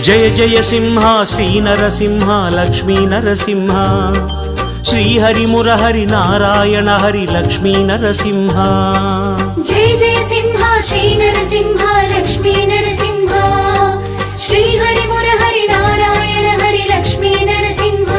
జయ జయ సింహ శ్రీ నరసింహ లక్ష్మీ నరసింహ శ్రీహరి మురహరి నారాయణ హరి లక్ష్మీ నరసింహ జయ జయ సింహ శ్రీ నరసింహ లక్ష్మీ నరసింహ శ్రీహరి మురహరి నారాయణ హరి లక్ష్మీ నరసింహ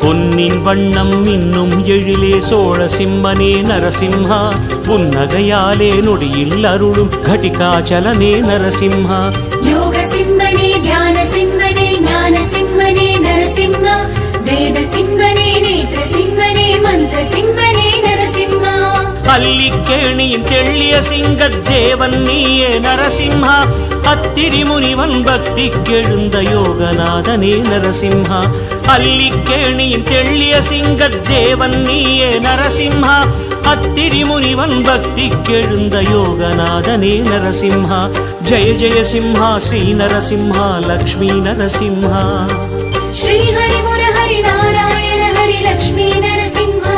பொன்னின் வண்ணம் இன்னும் எழிலே சோழ சிம்மனே நரசிம்ஹா புன்னகையாலே நொடியில் அருளும் கட்டிகாச்சலனே நரசிம்ஹா யோக சிம்மனே தியான சிம்மனே ஞான சிம்மனே நரசிம்ம வேத சிம்மனே நேத்ர சிம்மனே மந்திர சிம்மனே நரசிம்ம அல்லிக்கேணியின் தெள்ளிய சிங்கத் தேவன் நீயே நரசிம்ஹா அத்திரி முனிவன் பக்தி கெழுந்த யோகநாதனே நரசிம்ஹா அல்லிக்கேணியின் தெள்ளிய சிங்கத் தேவன் நீயே நரசிம்ஹா அத்திரி முனிவன் பக்தி கெழுந்த யோகநாதனே நரசிம்ஹா ஜய ஜய சிம்ஹா ஸ்ரீ நரசிம்ஹா லக்ஷ்மி நரசிம்ஹா ஸ்ரீஹரி முரஹரி நாராயண ஹரி லக்ஷ்மி நரசிம்ஹ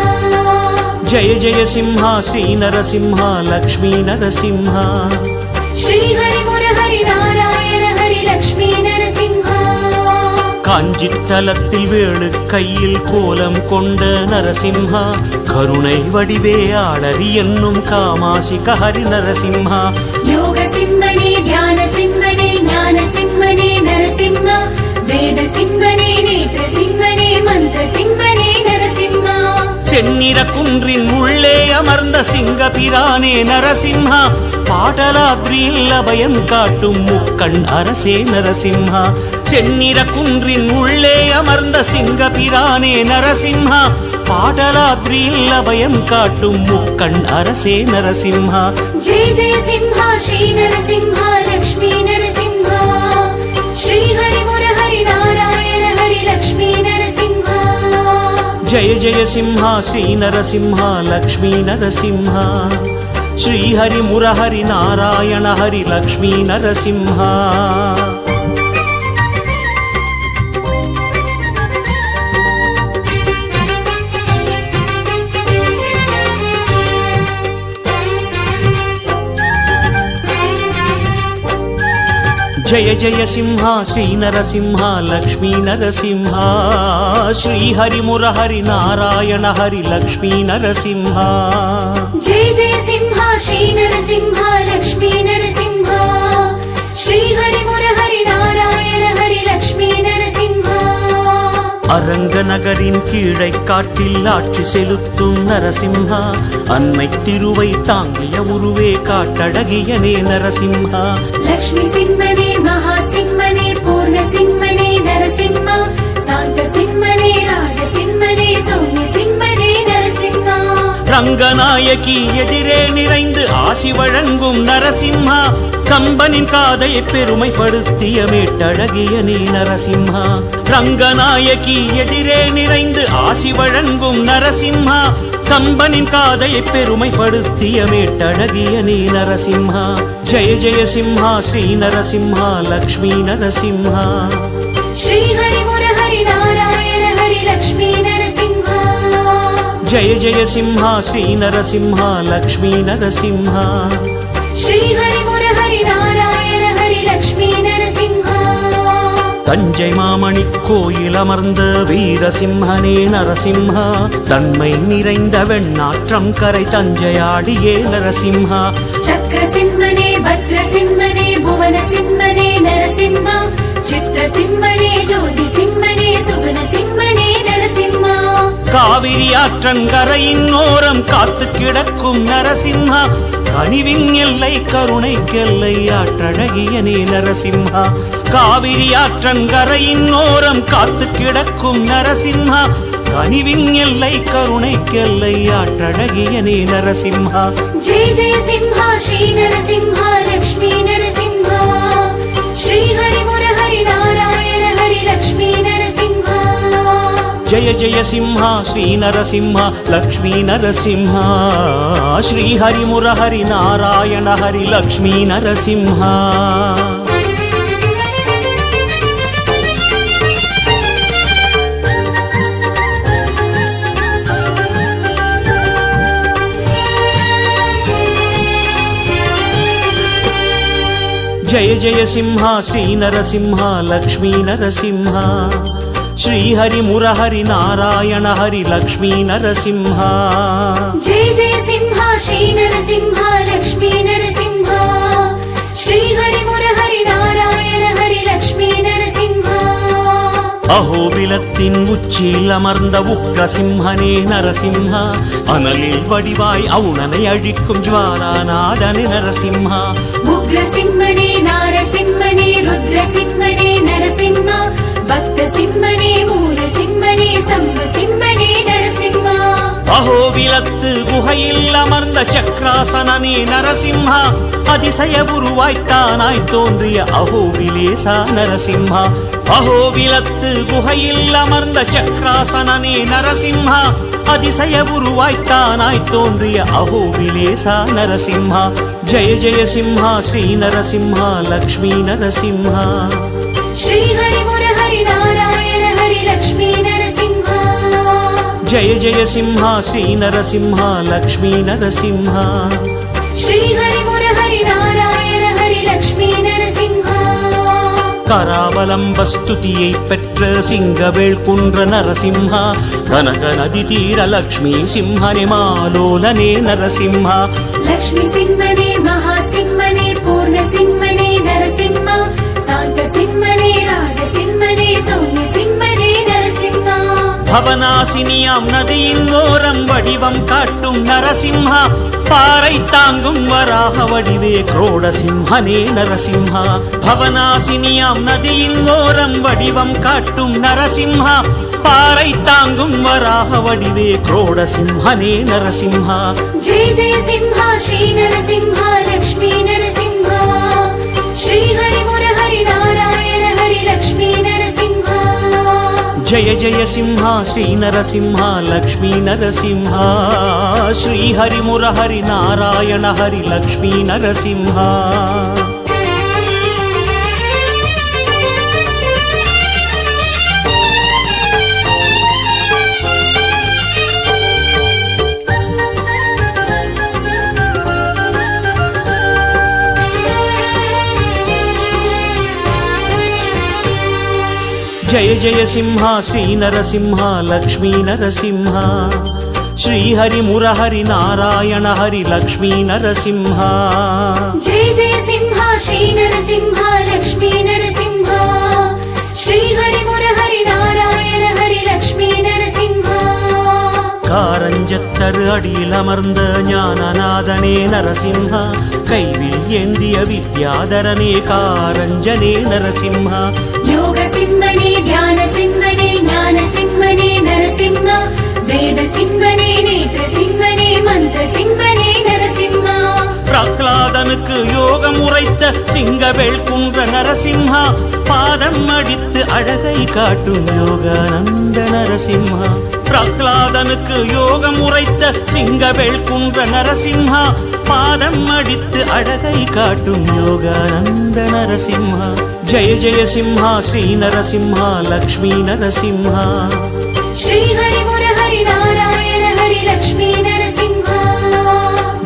ஜய ஜய சிம்ஹா ஸ்ரீ நரசிம்ஹா லக்ஷ்மி நரசிம்ஹா ஸ்ரீஹரி முரஹரி நாராயண ஹரி லக்ஷ்மி நரசிம்ஹ காஞ்சித்தலத்தில் வேளு கையில் கோலம் கொண்ட நரசிம்ஹா கருணை வடிவே ஆளரி என்னும் காமாசிக ஹரி நரசிம்ஹா யோக சிம்மனே தியான சிம்மனே ஞான சிம்மனே நரசிம்ம வேத சிம்மனே நேத்ர சிம்மனே மந்திர சிம்மனே நரசிம்ம செந்நிற குன்றின் உள்ளே அமர்ந்த சிங்கபிரானே நரசிம்ஹா பாடலாத்ரியில் அபயம் காட்டும் முக்கண் அரசே நரசிம்ஹா செந்நிற குன்றின் உள்ளே அமர்ந்த சிங்கபிரானே நரசிம்ஹா பாடலாத்ரியில் அபயம் காட்டும் முக்கண் அரசே நரசிம்ஹா ஜெய ஜெய சிம்ஹா ஸ்ரீ நரசிம்ஹா லக்ஷ்மி நரசிம்ஹ ஸ்ரீஹரி முரஹரி நாராயண ஹரி லக்ஷ்மி நரசிம்ஹ ஜய ஜய சிம்ஹா ஸ்ரீ நரசிம்ஹா லக்ஷ்மி நரசிம்ஹா ஸ்ரீஹரி முரஹரி நாராயண ஹரி லக்ஷ்மி நரசிம்ஹா జయ జయ సింహ శ్రీ నరసింహ లక్ష్మీ నరసింహ శ్రీహరి మురహరి నారాయణ హరి లక్ష్మీ నరసింహ జయ జయ సింహ శ్రీ నరసింహ లక్ష్మీ నరసింహ శ్రీహరి మురహరి నారాయణ హరి లక్ష్మీ నరసింహ அரங்க நகரின் கீழை காட்டில் ஆட்சி செலுத்தும் நரசிம்ஹா அன்னை திருவை தாங்கிய உருவே காட்டழகியனே நரசிம்ஹா லக்ஷ்மி சிம்மனே மகா சிம்மனே பூர்ண சிம்மனே நரசிம்ம சாந்த சிம்மனே ராஜ சிம்மனே சௌமிய சிம்மனே நரசிம்மா ரங்கநாயகி எதிரே நிறைந்து ஆசி வழங்கும் நரசிம்ஹா கம்பனின் காதையை பெருமைப்படுத்திய மேட்டழகியனே நரசிம்ஹா ரங்கநாயகி எதிரே நிறைந்து ஆசி வழங்கும் நரசிம்ஹா கம்பனின் காதையை பெருமைப்படுத்திய மேட்டழகியனே நரசிம்ஹா ஜய ஜய சிம்ஹா ஸ்ரீ நரசிம்ஹா லக்ஷ்மி நரசிம்ஹா ஸ்ரீஹரி முரஹரி நாராயண ஹரி லக்ஷ்மி நரசிம்ஹ ஜய ஜய சிம்ஹா ஸ்ரீ நரசிம்ஹா லக்ஷ்மி நரசிம்ஹா ஸ்ரீஹரி முரஹரி நாராயண ஹரி லக்ஷ்மி நரசிம்ஹ தஞ்சை மாமணி கோயில் அமர்ந்த வீரசிம்ஹனே நரசிம்ஹா தன்மை நிறைந்த வெண்ணாற்றம் கரை தஞ்சையாடியே நரசிம்ஹா சக்கர சிம்மனே பத்ர சிம்மனே புவன சிம்மனே நரசிம்ம சித்திர சிம்மனே ஜோதி சிம்மனே சுகுண சிம்மனே நரசிம்மா காவிரி ஆற்றங்கரையின் ஓரம் காத்து கிடக்கும் நரசிம்ஹா கனிவின் எல்லை கருணைக்கெல்லை ஆற்றழகியனே நரசிம்ஹா காவிரி ஆற்றங்கரையின் ஓரம் காத்து கிடக்கும் நரசிம்ஹா கனிவின் எல்லை கருணைக்கெல்லை ஆற்றழகியனே நரசிம்ஹா ஜெய ஜெய சிம்ஹா ஸ்ரீ நரசிம்ஹா லக்ஷ்மி நரசிம்ஹ ஸ்ரீஹரி முரஹரி நாராயண ஹரி லக்ஷ்மி நரசிம்ஹ ஜய ஜய சிம்ஹா ஸ்ரீ நரசிம்ஹா லக்ஷ்மி நரசிம்ஹா ஸ்ரீஹரி முரஹரி நாராயண ஹரி லக்ஷ்மி நரசிம்ஹா జయ జయ సింహ శ్రీ నరసింహ లక్ష్మీ నరసింహ శ్రీహరి మురహరి నారాయణ హరి లక్ష్మీ నరసింహ జయ జయ సింహ శ్రీ నరసింహ లక్ష్మీ నరసింహ శ్రీహరి మురహరి నారాయణ హరి లక్ష్మీ నరసింహ அகோபிலத்தின் உச்சியில் அமர்ந்த உக்ரசிம்ஹனே நரசிம்ஹா அனலில் வடிவாய் அவுணனை அழிக்கும் ஜுவாலாநாதனே நரசிம்ஹா உக்ரசிம்மனே நாரசிம்மனே ருத்ரசிம்மனே நரசிம்மா பக்த சிம்மனே மூலசிம்மனே ஸ்தம்ப சிம்மனே நரசிம்மா அகோபிலத்து குகையில் அமர்ந்த சக்ராசனனே நரசிம்ஹா அதிசய உருவாய்த்தானாய் தோன்றிய அகோபிலேசா நரசிம்ஹா அகோபிலத்து குகையில் அமர்ந்த சக்ராசனனே நரசிம்ஹா அதிசய உருவாய்த்தானாய் தோன்றிய அகோபிலேசா நரசிம்ஹா ஜெய ஜெய சிம்ஹா ஸ்ரீ நரசிம்ஹா லக்ஷ்மி நரசிம்ஹா ஸ்ரீஹரி முரஹரி நாராயண ஹரி லக்ஷ்மி நரசிம்ஹா ஜெய ஜெய சிம்ஹா ஸ்ரீ நரசிம்ஹா லக்ஷ்மி நரசிம்ஹா ஸ்ரீஹரி முரஹரி நாராயண ஹரி லக்ஷ்மி நரசிம்ஹா கராவலம்ப ஸ்துதியை பெற்ற சிங்கவேள் குன்ற நரசிம்ஹா கனக நதி தீர லக்ஷ்மி சிம்ஹனே மாலோலனே நரசிம்ஹா லக்ஷ்மி சிம்மனே மகா சிம்மனே பூர்ண சிம்மனே நரசிம்மா சாந்த சிம்மனே ராஜ சிம்மனே சௌமிய சிம்மனே நரசிம்மா பவனாசினியாம் நதியின் ஓரம் வடிவம் காட்டும் நரசிம்ஹா பாறை தாங்கும் வராக வடிவே குரோட சிம்ஹனே நரசிம்ஹா பவனாசினியாம் நதியின் ஓரம் வடிவம் காட்டும் நரசிம்ஹா பாறை தாங்கும் வராக வடிவே குரோட சிம்ஹனே நரசிம்ஹா ஜெய ஜெய சிம்ஹா ஸ்ரீ நரசிம்ஹா லக்ஷ்மி நரசிம்ஹா ஸ்ரீஹரி முரஹரி நாராயண ஹரி லக்ஷ்மி நரசிம்ஹா ஜய ஜய சிம்ஹா ஸ்ரீ நரசிம்ஹா லக்ஷ்மி நரசிம்ஹா ஸ்ரீஹரி முரஹரி நாராயண ஹரி லக்ஷ்மி நரசிம்ஹா జయ జయ సింహ శ్రీ నరసింహ లక్ష్మీ నరసింహ శ్రీహరి మురహరి నారాయణ హరి లక్ష్మీ నరసింహ జయ జయ సింహ శ్రీ నరసింహ లక్ష్మీ నరసింహ శ్రీహరి మురహరి నారాయణ హరి లక్ష్మీ నరసింహ காரஞ்சத்தரு அடியில் அமர்ந்த ஞானநாதனே நரசிம்ஹ கைவில் ஏந்திய வித்யாதரனே காரஞ்சனே நரசிம்ஹ யோக சிம்மனே தியான சிம்மனே ஞான சிம்மனே நரசிம்ம வேத சிம்மனே நேத்ர சிம்மனே மந்திர சிம்மனே நரசிம்ம பிரகலாதனுக்கு யோகம் உரைத்த சிங்கவேள் குன்ற நரசிம்ஹா பாதம் அடித்து அழகை காட்டும் யோகானந்த நரசிம்ஹா பிரகலாதனுக்கு யோகம் உரைத்த சிங்கவேள் குன்ற நரசிம்ஹா பாதம் அடித்து அழகை காட்டும் யோகானந்த நரசிம்ஹா ஜெய ஜெய சிம்ஹா ஸ்ரீ நரசிம்ஹா லக்ஷ்மி நரசிம்ஹா ஸ்ரீஹரி முரஹரி நாராயண ஹரி லக்ஷ்மி நரசிம்ஹா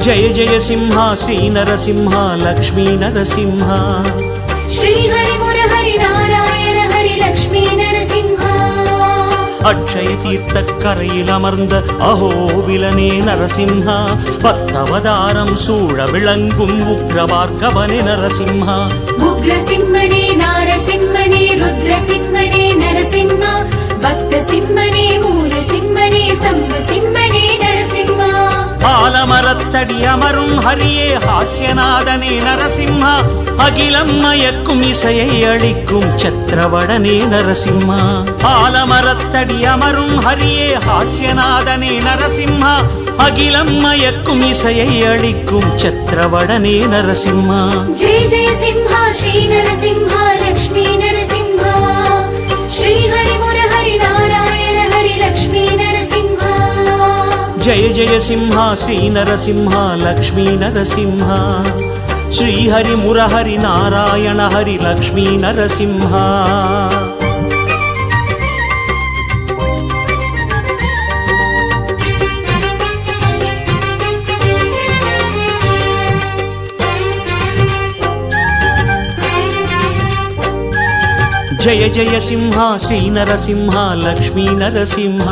ஜெய ஜெய சிம்ஹா ஸ்ரீ நரசிம்ஹா லக்ஷ்மி நரசிம்ஹா ஸ்ரீஹரி முரஹரி நாராயண ஹரி லக்ஷ்மி நரசிம்ஹா அக்ஷய தீர்த்த கரையில் அமர்ந்த அகோபிலனே நரசிம்ஹா பக்தவதாரம் சூழ விளங்கும் உக்ரபார்கவனே நரசிம்ஹா உக்ர சிம்மனே நாரசிம்மனே ருத்ர சிம்மனே நரசிம்ம பக்த சிம்மனே மூல சிம்மனே ஸ்தம்ப சிம்மனே நரசிம்மா ஆலமரத்தடி அமரும் ஹரியே ஹாஸ்யநாதனே நரசிம்ஹா அகிலம் மயக்கும் இசையை அளிக்கும் சத்ரவடனே நரசிம்ஹா ஆலமரத்தடி அமரும் ஹரியே ஹாஸ்யநாதனே நரசிம்ஹா அகிலம் மயக்கும் இசையை அளிக்கும் சத்ரவடனே நரசிம்ஹா ஜெய ஜெய சிம்ஹா ஸ்ரீ நரசிம்ஹா லக்ஷ்மி நரசிம்ஹா ஸ்ரீஹரி முரஹரி நாராயண ஹரி லக்ஷ்மி நரசிம்ஹா జయ జయ సింహ శ్రీ నరసింహ లక్ష్మీ నరసింహ శ్రీహరి మురహరి నారాయణ హరి లక్ష్మీ నరసింహ జయ జయ సింహ శ్రీ నరసింహ లక్ష్మీ నరసింహ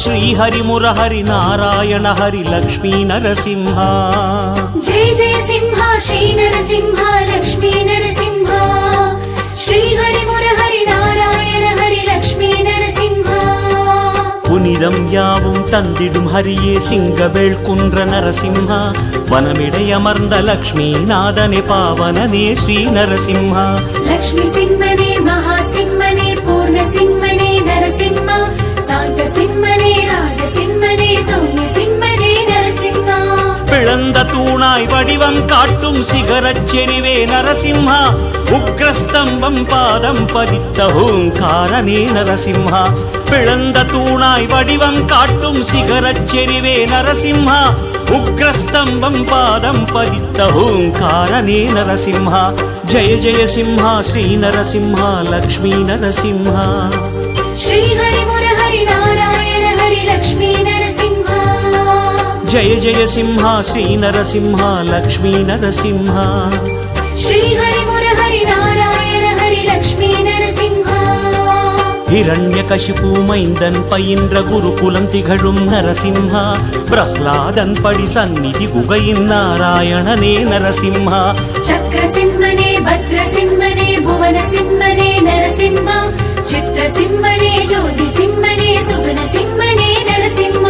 శ్రీహరి మురహరి నారాయణ హరి లక్ష్మీ నరసింహ జయ జయ సింహ శ్రీ నరసింహ లక్ష్మీ నరసింహ శ్రీహరి మురహరి నారాయణ హరి లక్ష్మీ నరసింహ புனிதம் யாவும் தந்திடும் ஹரியே சிங்கவேள் குன்ற நரசிம்ஹ வனமிடையமர்ந்த லக்ஷ்மி நாதனே பாவனனே ஸ்ரீ நரசிம்ஹ லக்ஷ்மி சிம்மனே மகா சிம்மனே பூர்ண சிம்மனே நரசிம்ம சாந்த சிம்மனே ராஜ சிம்மனே சௌமிய சிம்மனே நரசிம்ம பிளந்த தூணாய் வடிவம் காட்டும் சிகரச் செறிவே நரசிம்ஹா உக்ரஸ்தம்பம் பாதம் பதித்த ஓங்காரனே நரசிம்ஹா பிளந்த தூணாய் வடிவம் காட்டும் சிகரச் செறிவே நரசிம்ஹா உக்ரஸ்தம்பம் பாதம் பதித்த ஓங்காரனே நரசிம்ஹா ஜய ஜய சிம்ஹா ஸ்ரீ நரசிம்ஹா லக்ஷ்மீ நரசிம்ஹா ஸ்ரீஹரி முரஹரி நாராயண ஹரி லக்ஷ்மீ நரசிம்ஹ ஜய ஜய சிம்ஹா ஸ்ரீ நரசிம்ஹா லக்ஷ்மீ நரசிம்ஹா ஸ்ரீஹரி முரஹரி நாராயண ஹரி லக்ஷ்மீ நரசிம்ஹ ஹிரண்யகசிபு மைந்தன் பயின்ற குருகுலம் திகழும் நரசிம்ஹா பிரஹ்லாதன் படி சந்நிதி குகையின் நாராயணனே நரசிம்ஹா சக்கர சிம்மனே பத்ர சிம்மனே புவன சிம்மனே நரசிம்ம சித்திர சிம்மனே ஜோதி சிம்மனே சுகுண சிம்மனே நரசிம்ம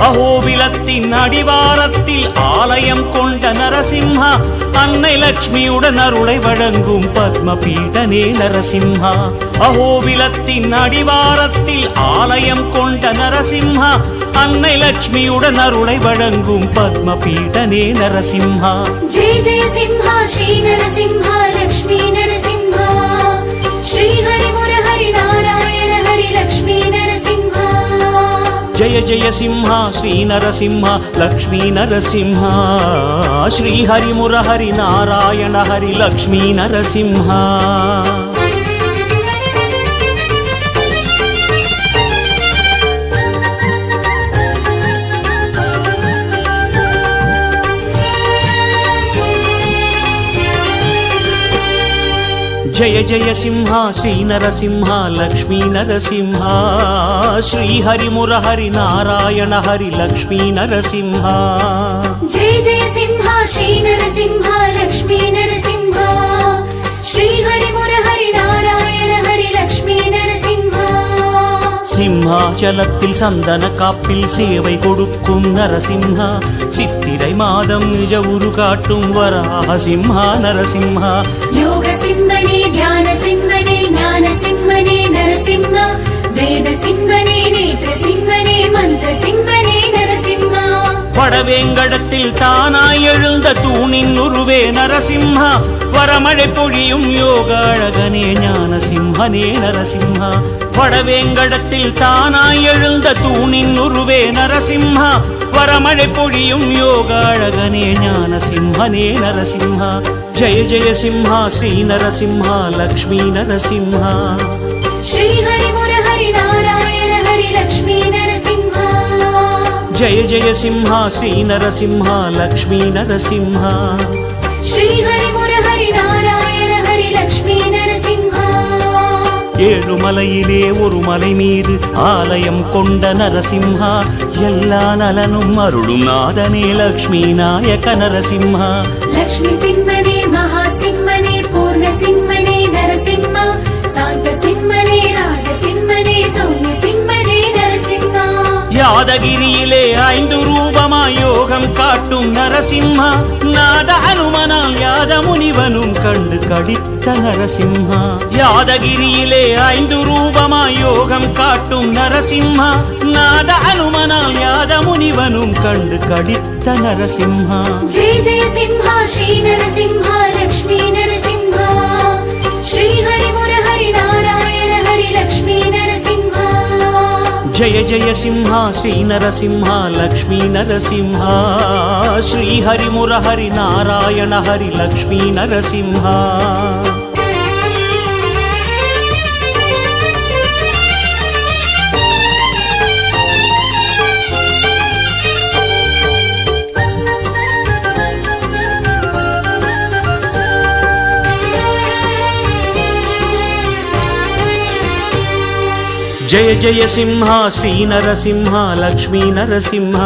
அஹோபிலத்தின் அடிவாரத்தில் ஆலயம் கொண்ட நரசிம்ஹா அன்னை லக்ஷ்மியுடன் அருளை வழங்கும் பத்மபீடனே நரசிம்ஹா அஹோபிலத்தின் அடிவாரத்தில் ஆலயம் கொண்ட நரசிம்ஹா அன்னை லக்ஷ்மியுடன் அருளை வழங்கும் பத்மபீடனே நரசிம்ஹா ஜெய ஜெய சிம்ஹா ஸ்ரீ நரசிம்ஹா லக்ஷ்மீ நரசிம்ஹா ஸ்ரீஹரி முரஹரி நாராயண ஹரி லக்ஷ்மீ நரசிம்ஹா ஜய ஜய சிம்ஹா ஸ்ரீ நரசிம்ஹா லக்ஷ்மீ நரசிம்ஹா ஸ்ரீஹரி முரஹரி நாராயண ஹரி லக்ஷ்மீ நரசிம்ஹா జయ జయ సింహ శ్రీ నరసింహ లక్ష్మీ నరసింహ శ్రీహరి మురహరి నారాయణ హరి లక్ష్మీ నరసింహ జయ జయ సింహ శ్రీ నరసింహ లక్ష్మీ నరసింహ శ్రీహరి మురహరి నారాయణ హరి లక్ష్మీ నరసింహ சிம்மாச்சலத்தில் சந்தன காப்பில் சேவை கொடுக்கும் நரசிம்ஹா சித்திரை மாதம் நிஜ உரு காட்டும் வராக சிம்ஹா நரசிம்ஹா யோக சிம்மனே தியான சிம்மனே ஞான சிம்மனே நரசிம்ம வேத சிம்மனே நேத்ர சிம்மனே மந்திர சிம்மனே நரசிம்ம வடவேங்கடத்தில் தானாய் எழுந்த தூணின் உருவே நரசிம்ஹா வரமழை பொழியும் யோக அழகனே ஞான சிம்மனே நரசிம்ஹா வடவேங்கடத்தில் தானாய் எழுந்த தூணின் உருவே நரசிம்ஹா வரமழை பொழியும் யோக அழகனே ஞான சிம்மனே நரசிம்ஹா ஜய ஜய சிம்ஹா ஸ்ரீ நரசிம்ஹா லக்ஷ்மீ நரசிம்ஹா ஸ்ரீஹரி முரஹரி நாராயண ஹரி லக்ஷ்மீ நரசிம்ஹ ஜய ஜய சிம்ஹா ஸ்ரீ நரசிம்ஹா லக்ஷ்மீ நரசிம்ஹா ஸ்ரீஹரி முரஹரி நாராயண ஹரி லக்ஷ்மீ நரசிம்ஹ ஏழுமலையிலே ஒரு மலை மீது ஆலயம் கொண்ட நரசிம்ஹா எல்லா நலனும் அருளும் நாதனே லக்ஷ்மி நாயக நரசிம்ஹா லக்ஷ்மி சிம்மனே மகா சிம்மனே பூர்ண சிம்மனே நரசிம்ம சாந்த சிம்மனே ராஜ சிம்மனே சௌமிய சிம்மனே நரசிம்ம யாதகிரியிலே 5 ரூபமாய் யோகம் காட்டும் நரசிம்ஹா நாத அனுமனால் யாத முனிவனும் கண்டு கடித்த நரசிம்ஹா யாதகிரியிலே 5 ரூபமாய் யோகம் காட்டும் நரசிம்ஹா நாத அனுமனால் யாத முனிவனும் கண்டு கடித்த நரசிம்ஹா ஜெய ஜெய சிம்ஹா ஸ்ரீ நரசிம்ஹா லக்ஷ்மீ நரசிம்ஹா ஸ்ரீஹரி முரஹரி நாராயண ஹரி லக்ஷ்மீ நரசிம்ஹா జయ జయ సింహ శ్రీ నరసింహ లక్ష్మీ నరసింహ శ్రీహరి మురహరి నారాయణ హరి లక్ష్మీ నరసింహ జయ జయ సింహ శ్రీ నరసింహ లక్ష్మీ నరసింహ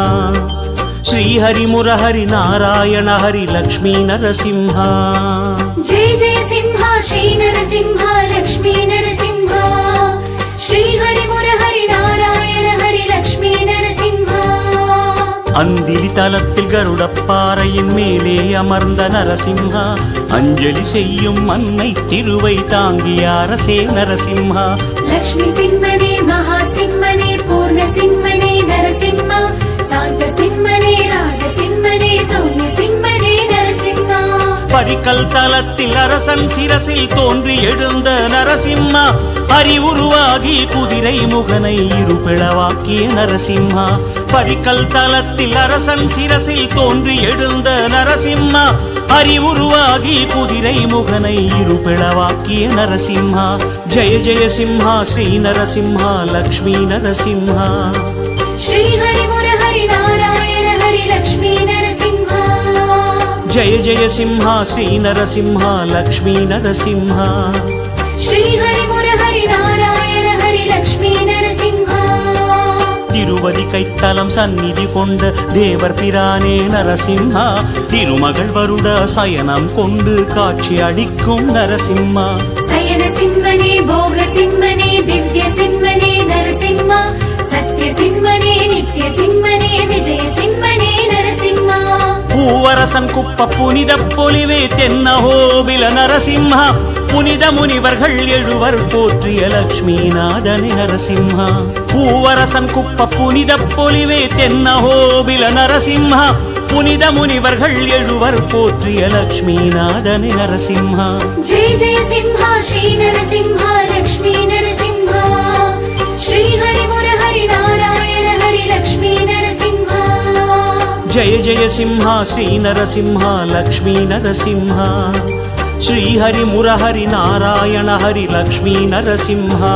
శ్రీహరి మురహరి నారాయణ హరి లక్ష్మీ నరసింహ జయ జయ సింహ శ్రీ నరసింహ లక్ష్మీ నరసింహ శ్రీహరి మురహరి నారాయణ హరి లక్ష్మీ నరసింహ அந்திலி தலத்தில் கருடப்பாறையின் மேலே அமர்ந்த நரசிம்ஹா அஞ்சலி செய்யும் அன்னை திருவை தாங்கிய அரசே நரசிம்ஹா லக்ஷ்மி சிம்மனே மகா சிம்மனே பூர்ண சிம்மனே நரசிம்ம சாந்த சிம்மனே ராஜ சிம்மனே சௌமிய சிம்மனே நரசிம்மா படிக்கல் தலத்தில் அரசன் சிரசில் தோன்றி எழுந்த நரசிம்மா அறிவுருவாகி குதிரை முகனை இருபிளவாக்கிய நரசிம்மா படிக்கல் தலத்தில் அரசன் சிரசில் தோன்றி எழுந்த நரசிம்மா அறிவுருவாகி குதிரை முகனை இருபிளவாக்கிய நரசிம்மா ஜெய ஜெய சிம்ஹா ஸ்ரீ நரசிம்ஹா லக்ஷ்மி நரசிம்ஹா ஸ்ரீஹரி முரஹரி நாராயண ஹரி லக்ஷ்மி நரசிம்ஹா ஜெய ஜெய சிம்ஹா ஸ்ரீ நரசிம்ஹா லக்ஷ்மி நரசிம்ஹா ஸ்ரீஹரி முரஹரி நாராயண ஹரி லக்ஷ்மி நரசிம்ஹா திருவதி கைத்தலம் சந்நிதி கொண்ட தேவர் பிரானே நரசிம்ஹா திருமகள் வருட சயனம் கொண்டு காட்சி அளிக்கும் நரசிம்மா சயன சிம்மனே போக சிம்மனே திவ்ய சிம்மனே நரசிம்மா சத்ய சிம்மனே நித்ய சிம்மனே விஜய சிம்மனே நரசிம்மா பூவரசன் குப்ப புனித பொலிவே தென்னஹோபில நரசிம்ஹா புனித முனிவர்கள் எழுவர் போற்றிய லக்ஷ்மிநாதனே நரசிம்ஹா பூவரசன் குப்ப புனித பொலிவே தென்னஹோபில நரசிம்ஹா புனித முனிவர்கள் எழுவர் போற்றிய லக்ஷ்மிநாதனே நரசிம்ஹா ஜெய ஜெய சிம்ஹா ஸ்ரீ நரசிம்ஹா லக்ஷ்மி நரசிம்ஹா ஸ்ரீஹரி முரஹரி நாராயண ஹரி லக்ஷ்மி நரசிம்ஹா ஜெய ஜெய சிம்ஹா ஸ்ரீ நரசிம்ஹா லக்ஷ்மி நரசிம்ஹா ஸ்ரீஹரி முரஹரி நாராயண ஹரி லக்ஷ்மி நரசிம்ஹா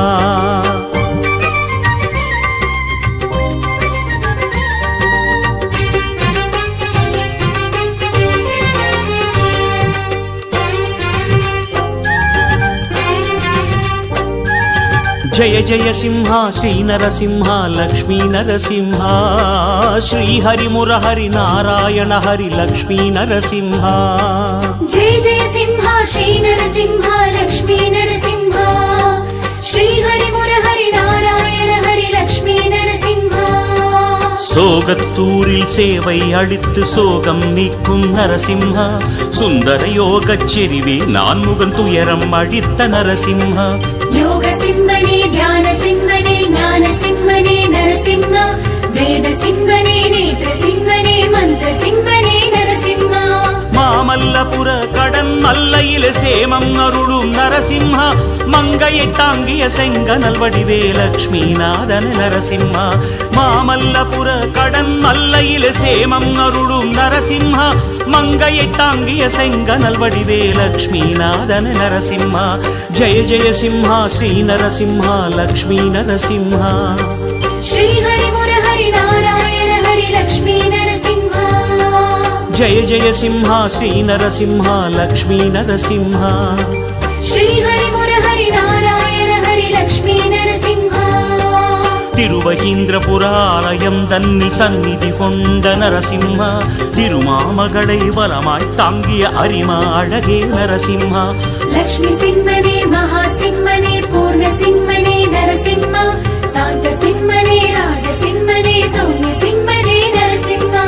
జయ జయ సింహ శ్రీ నరసింహ లక్ష్మీ నరసింహ శ్రీహరి మురహరి నారాయణ హరి లక్ష్మీ నరసింహ జయ జయ సింహ శ్రీ నరసింహ లక్ష్మీ నరసింహ శ్రీహరి మురహరి నారాయణ హరి లక్ష్మీ నరసింహ சோகத்தூரில் சேவை அளித்து சோகம் நீக்கும் நரசிம்ஹா சுந்தர யோகச் செறிவே நான்முகன் துயரம் அழித்த நரசிம்ஹா யோக சிம்மனே தியான சிம்மனே ஞான சிம்மனே நரசிம்ம வேத சிம்மனே நேத்ர சிம்மனே மந்திர சிம்மனே நரசிம்மா மாமல்லபுர கடன் மல்லையில சேமம் அருளும் நரசிம்ஹா மங்கையை தாங்கிய செங்கனல் வடிவே லக்ஷ்மிநாதன் நரசிம்ஹா மாமல்லபுர கடன் மல்லையில சேமம் அருளும் நரசிம்ஹா மங்கையை தாங்கிய செங்கனல் வடிவே லக்ஷ்மிநாதன் நரசிம்ஹா ஜெய ஜெய சிம்ஹா ஸ்ரீ நரசிம்ஹா லக்ஷ்மி நரசிம்ஹா ஸ்ரீஹரி முரஹரி நாராயண ஹரி லக்ஷ்மி நரசிம்ஹா ஜெய ஜெய சிம்ஹா ஸ்ரீ நரசிம்ஹா லக்ஷ்மி நரசிம்ஹா ஸ்ரீஹரி முரஹரி நாராயண ஹரி லக்ஷ்மி நரசிம்ஹா திருவகீந்திரபுர ஆலயம் தன்னில் சந்நிதி கொண்ட நரசிம்ஹா திருமாமகளை வலமாய் தாங்கிய அரிமா அழகே நரசிம்ஹா லக்ஷ்மி சிம்மனே மகா சிம்மனே பூர்ண சிம்மனே நரசிம்ம சாந்த சிம்மனே ராஜ சிம்மனே சௌமிய சிம்மனே நரசிம்மா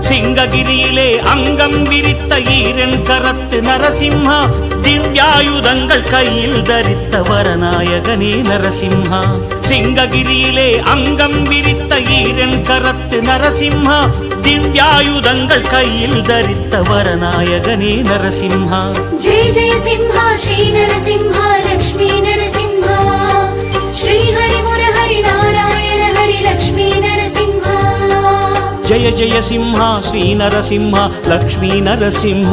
சிங்ககிரியிலே அங்கம் விரித்த ஈரன் கரத்து நரசிம்ஹா திவ்யாயுதங்கள் கையில் தரித்த வரநாயகனே நரசிம்ஹா சிங்ககிரியிலே அங்கம் விரித்த ஈரன் கரத்து நரசிம்ஹா திவ்யாயுதங்கள் கையில் தரித்த வரநாயகனே நரசிம்ஹா ஜெய ஜெய சிம்ஹா ஸ்ரீ நரசிம்ஹா லக்ஷ்மி நரசிம்ஹா ஸ்ரீஹரி முரஹரி நாராயண ஹரி லக்ஷ்மி நரசிம்ஹா జయ జయ సింహ శ్రీ నరసింహ లక్ష్మీ నరసింహ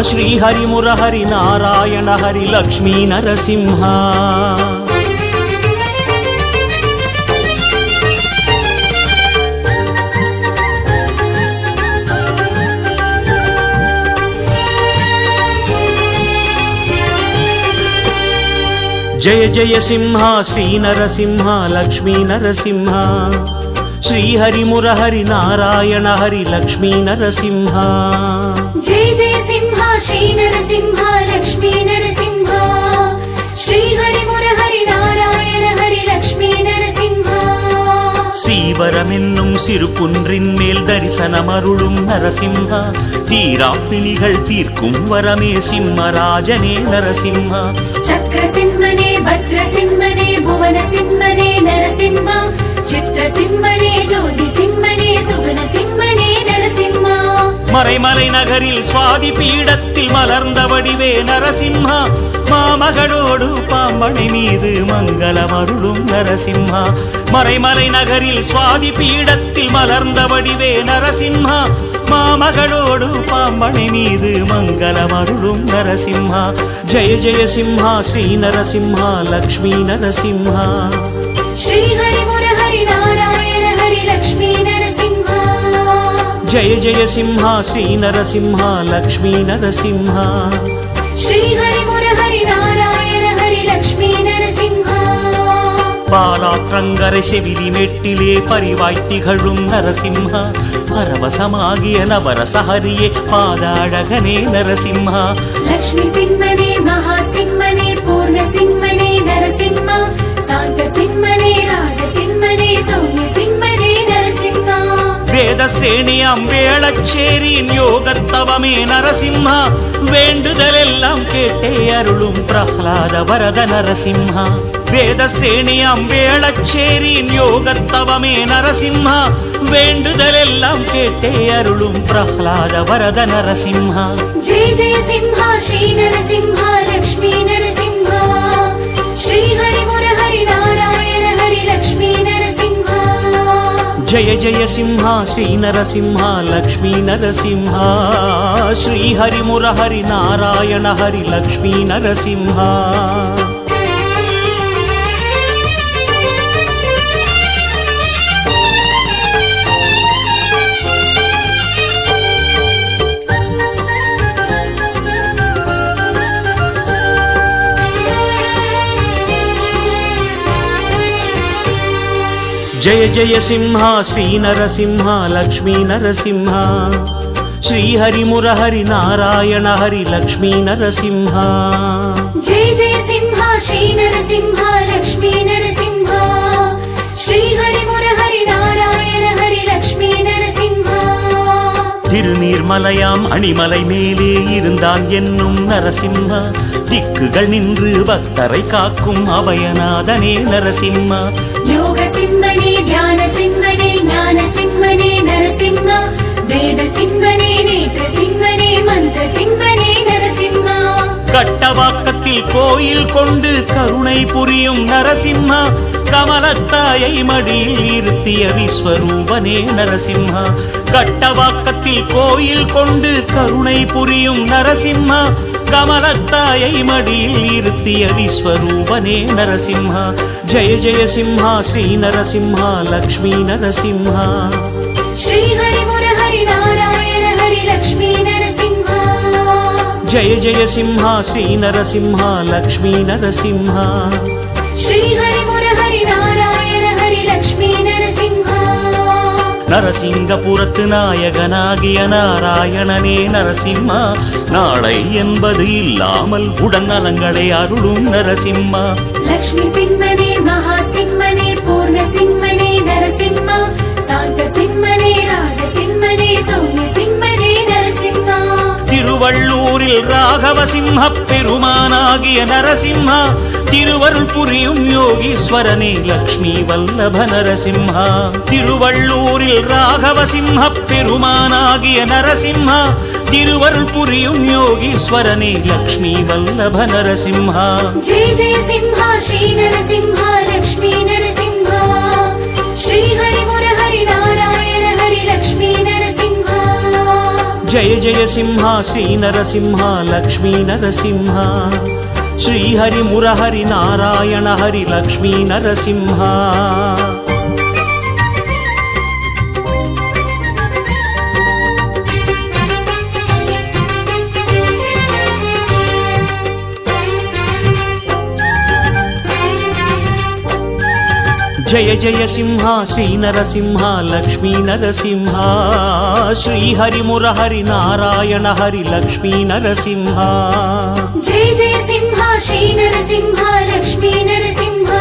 శ్రీహరి మురహరి నారాయణ హరి లక్ష్మీ నరసింహ జయ జయ సింహ శ్రీ నరసింహ లక్ష్మీ నరసింహ శ్రీహరి మురహరి నారాయణ హరి లక్ష్మీ నరసింహ జయ జయ సింహ శ్రీ నరసింహ లక్ష్మీ నరసింహ శ్రీహరి మురహరి నారాయణ హరి లక్ష్మీ నరసింహ சீவரமென்னும் சிறு குன்றின் மேல் தரிசனமருளும் நரசிம்ஹா தீராப்பிணிகள் தீர்க்கும் வரமே சிம்மராஜனே நரசிம்ஹா சக்கரசிம்மனே பத்ரசிம்மனே புவனசிம்மனே நரசிம்மா சித்திரசிம்மனே ஜோதிசிம்மனே சுகுணசிம்மனே நரசிம்மா மறைமலை நகரில் சுவாதி பீடத்தில் மலர்ந்த வடிவே நரசிம்ஹா மாமகனோடு பாம்பனை மீது மங்களமருளும் நரசிம்ஹா மறைமலை நகரில் சுவாதி பீடத்தில் மலர்ந்த வடிவே நரசிம்ஹா மாமகனோடு பாம்பனை மீது மங்களமருளும் நரசிம்ஹா ஜெய ஜெய சிம்ஹா ஸ்ரீ நரசிம்ஹா லக்ஷ்மி நரசிம்ஹா ஸ்ரீஹரி முரஹரி நாராயண ஹரி லக்ஷ்மி நரசிம்ஹா ஜெய ஜெய சிம்ஹா ஸ்ரீ நரசிம்ஹா லக்ஷ்மி நரசிம்ஹா ஸ்ரீஹரி முரஹரி நாராயண ஹரி லக்ஷ்மி நரசிம்ஹா பாலாற்றங்கரை செவிலி மெட்டிலே பரிவாய் திகழும் நரசிம்ஹா பரவசமாகிய நவரசஹரியே பாதாழகனே நரசிம்ஹா லக்ஷ்மி சிம்மனே மகா சிம்மனே பூர்ண சிம்மனே நரசிம்மா சாந்த சிம்மனே ராஜ சிம்மனே சௌமிய சிம்மனே நரசிம்மா வேத ஸ்ரேணியாம் வேளச்சேரியின் யோகத்தவமே நரசிம்ஹா வேண்டுதலெல்லாம் கேட்டே அருளும் பிரஹ்லாத வரத நரசிம்ஹா வேத ஸ்ரேணியாம் வேளச்சேரியின் யோகத்தவமே நரசிம்ஹா வேண்டுதலெல்லாம் கேட்டே அருளும் பிரஹ்லாத வரத நரசிம்ஹா ஜெய ஜெய சிம்ஹா ஸ்ரீ நரசிம்ஹா லக்ஷ்மி நரசிம்ஹா ஸ்ரீஹரி முரஹரி நாராயண ஹரி லக்ஷ்மி நரசிம்ஹா జయ జయ సింహ శ్రీ నరసింహ లక్ష్మీ నరసింహ శ్రీహరి మురహరి నారాయణ హరి లక్ష్మీ నరసింహ జయ జయ సింహ శ్రీ నరసింహ లక్ష్మీ నరసింహ శ్రీహరి మురహరి నారాయణ హరి లక్ష్మీ నరసింహ జయ జయ సింహ శ్రీ నరసింహ లక్ష్మీ నరసింహ శ్రీహరి మురహరి నారాయణ హరి లక్ష్మీ నరసింహ திருநீர்மலையாம் அணிமலை மேலே இருந்தான் என்னும் நரசிம்ஹா திக்குகள் நின்று பக்தரை காக்கும் அபயநாதனே நரசிம்ஹா யோக சிம்மனே தியான சிம்மனே ஞான சிம்மனே நரசிம்மா வேத சிம்மனே நேத்ர சிம்மனே மந்திர சிம்மனே நரசிம்மா கட்டவாக்கத்தில் கோயில் கொண்டு கருணை புரியும் நரசிம்ஹா கமலத்தாயை மடியில் இருத்திய விஸ்வரூபனே நரசிம்ஹா கட்டவாக்கத்தில் கோயில் கொண்டு கருணை புரியும் நரசிம்ஹா கமலத்தாயை மடியில் இருத்திய விஸ்வரூபனே நரசிம்ஹா ஜெய ஜெய சிம்ஹா ஸ்ரீ நரசிம்ஹா லக்ஷ்மி நரசிம்ஹா ஸ்ரீஹரி முரஹரி நாராயண ஹரி லக்ஷ்மி நரசிம்ஹா ஜெய ஜெய சிம்ஹா ஸ்ரீ நரசிம்ஹா லக்ஷ்மி நரசிம்ஹா ஸ்ரீஹரி முரஹரி நாராயண ஹரி லக்ஷ்மி நரசிம்ஹா நரசிங்கபுரத்து நாயகனாகிய நாராயணனே நரசிம்மா நாளை என்பது இல்லாமல் உடன் நலங்களை அருளும் நரசிம்மா லக்ஷ்மி சிம்மனே மகா சிம்மனே பூர்ண சிம்மனே நரசிம்மா சாந்த சிம்மனே ராஜ சிம்மனே சௌமிய சிம்மனே நரசிம்மா திருவள்ளூரில் ராகவ சிம்ம பெருமானாகிய நரசிம்மா திருவருள் புரியும் யோகீஸ்வரனே லக்ஷ்மி வல்லப நரசிம்ஹா திருவள்ளூரில் ராகவ சிம்ம பெருமானாகிய நரசிம்ஹா திருவருள் புரியும் யோகீஸ்வரனே லக்ஷ்மி வல்லப நரசிம்ஹா ஜெய ஜெய சிம்ஹா ஸ்ரீ நரசிம்ஹா லக்ஷ்மி நரசிம்ஹா ஸ்ரீஹரி முரஹரி நாராயண ஹரி லக்ஷ்மி நரசிம்ஹா ஜெய ஜெய சிம்ஹா ஸ்ரீ நரசிம்ஹா லக்ஷ்மி நரசிம்ஹா శ్రీహరి మురహరి నారాయణ హరి లక్ష్మీ నరసింహ జయ జయ సింహ శ్రీ నరసింహ లక్ష్మీ నరసింహ శ్రీహరి మురహరి నారాయణ హరి లక్ష్మీ నరసింహ జయ జయ సింహ శ్రీ నరసింహ లక్ష్మీ నరసింహ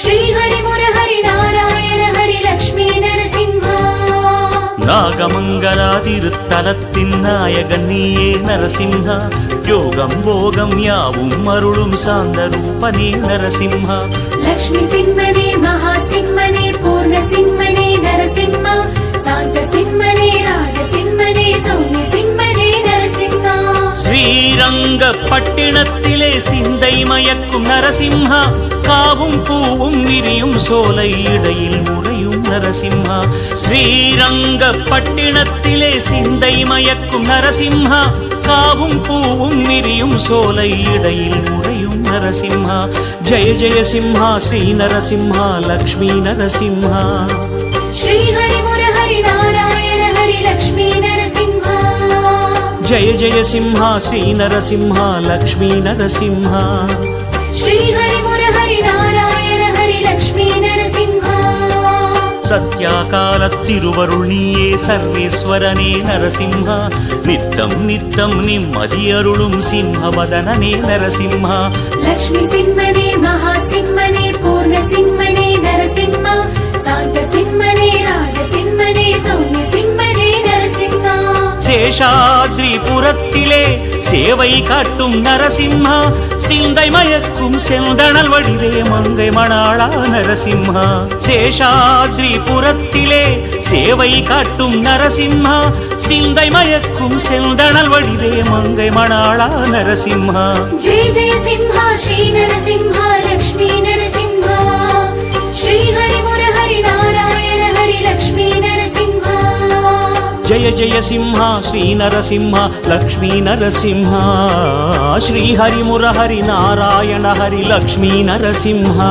శ్రీ హరి మురహరి నారాయణ హరి లక్ష్మీ నరసింహ நாகமங்கலாதிருத்தலத்தின் நாயகன் நீயே நரசிம்ஹ யோகம் போகம் யாவும் அருளும் சாந்த ரூபனே நரசிம்ஹ லக்ஷ்மி சிம்மனே மகா சிம்மனே பூர்ண சிம்மனே நரசிம்ம சாந்த சிம்மனே ராஜ சிம்மனே சௌமிய சிம்மனே நரசிம்ம ஸ்ரீரங்கப்பட்டினத்திலே சிந்தை மயக்கும் நரசிம்ஹ காவும் பூவும் விரியும் சோலை இடையில் முறையும் நரசிம்ஹ ஸ்ரீரங்கப்பட்டினத்திலே சிந்தை மயக்கும் நரசிம்ஹ காவும் பூவும் விரியும் சோலை இடையில் முறையும் நரசிம்ஹ ஜெய ஜெய சிம்ஹா ஸ்ரீ நரசிம்ஹா லக்ஷ்மி நரசிம்ஹா ஸ்ரீ ஹரி முரஹரி நாராயண ஹரி லக்ஷ்மி நரசிம்ஹ ஜெய ஜெய சிம்ஹா ஸ்ரீ நரசிம்ஹா லக்ஷ்மி நரசிம்ஹா ஸ்ரீ ஹரி முரஹரி நாராயண ஹரி லக்ஷ்மி நரசிம்ஹ சத்யாகாலத்திருவருள் நீயே சர்வேஸ்வரனே நரசிம்ஹா நித்தம் நித்தம் நிம்மதி அருளும் சிம்மவதனனே நரசிம்ஹா லக்ஷ்மி சிம்மனே மகா சிம்மனே பூர்ண சிம்மனே நரசிம்ம சாந்த சிம்மனே ராஜ சிம்மனே சௌமிய சிம்மனே நரசிம்ம சேஷாத்ரிபுரத்திலே சேவை காட்டும் நரசிம்ஹா சிந்தை மயக்கும் செந்தணல் வடிவே மங்கை மணாளா நரசிம்ஹா சேஷாத்ரிபுரத்திலே சேவை காட்டும் நரசிம்ஹா சிந்தை மயக்கும் செந்தணல் வடிவே மங்கை மணாளா நரசிம்ஹா ஜெய ஜெய சிம்ஹா ஸ்ரீ நரசிம்ஹா லக்ஷ்மி நரசிம்ஹா ஸ்ரீ ஹரி முரஹரி நாராயண ஹரி லக்ஷ்மி நரசிம்ஹா ஜய ஜய சிம்ஹா ஸ்ரீ நரசிம்ஹா லக்ஷ்மி நரசிம்ஹா ஸ்ரீ ஹரி முரஹரி நாராயண ஹரி லக்ஷ்மி நரசிம்ஹா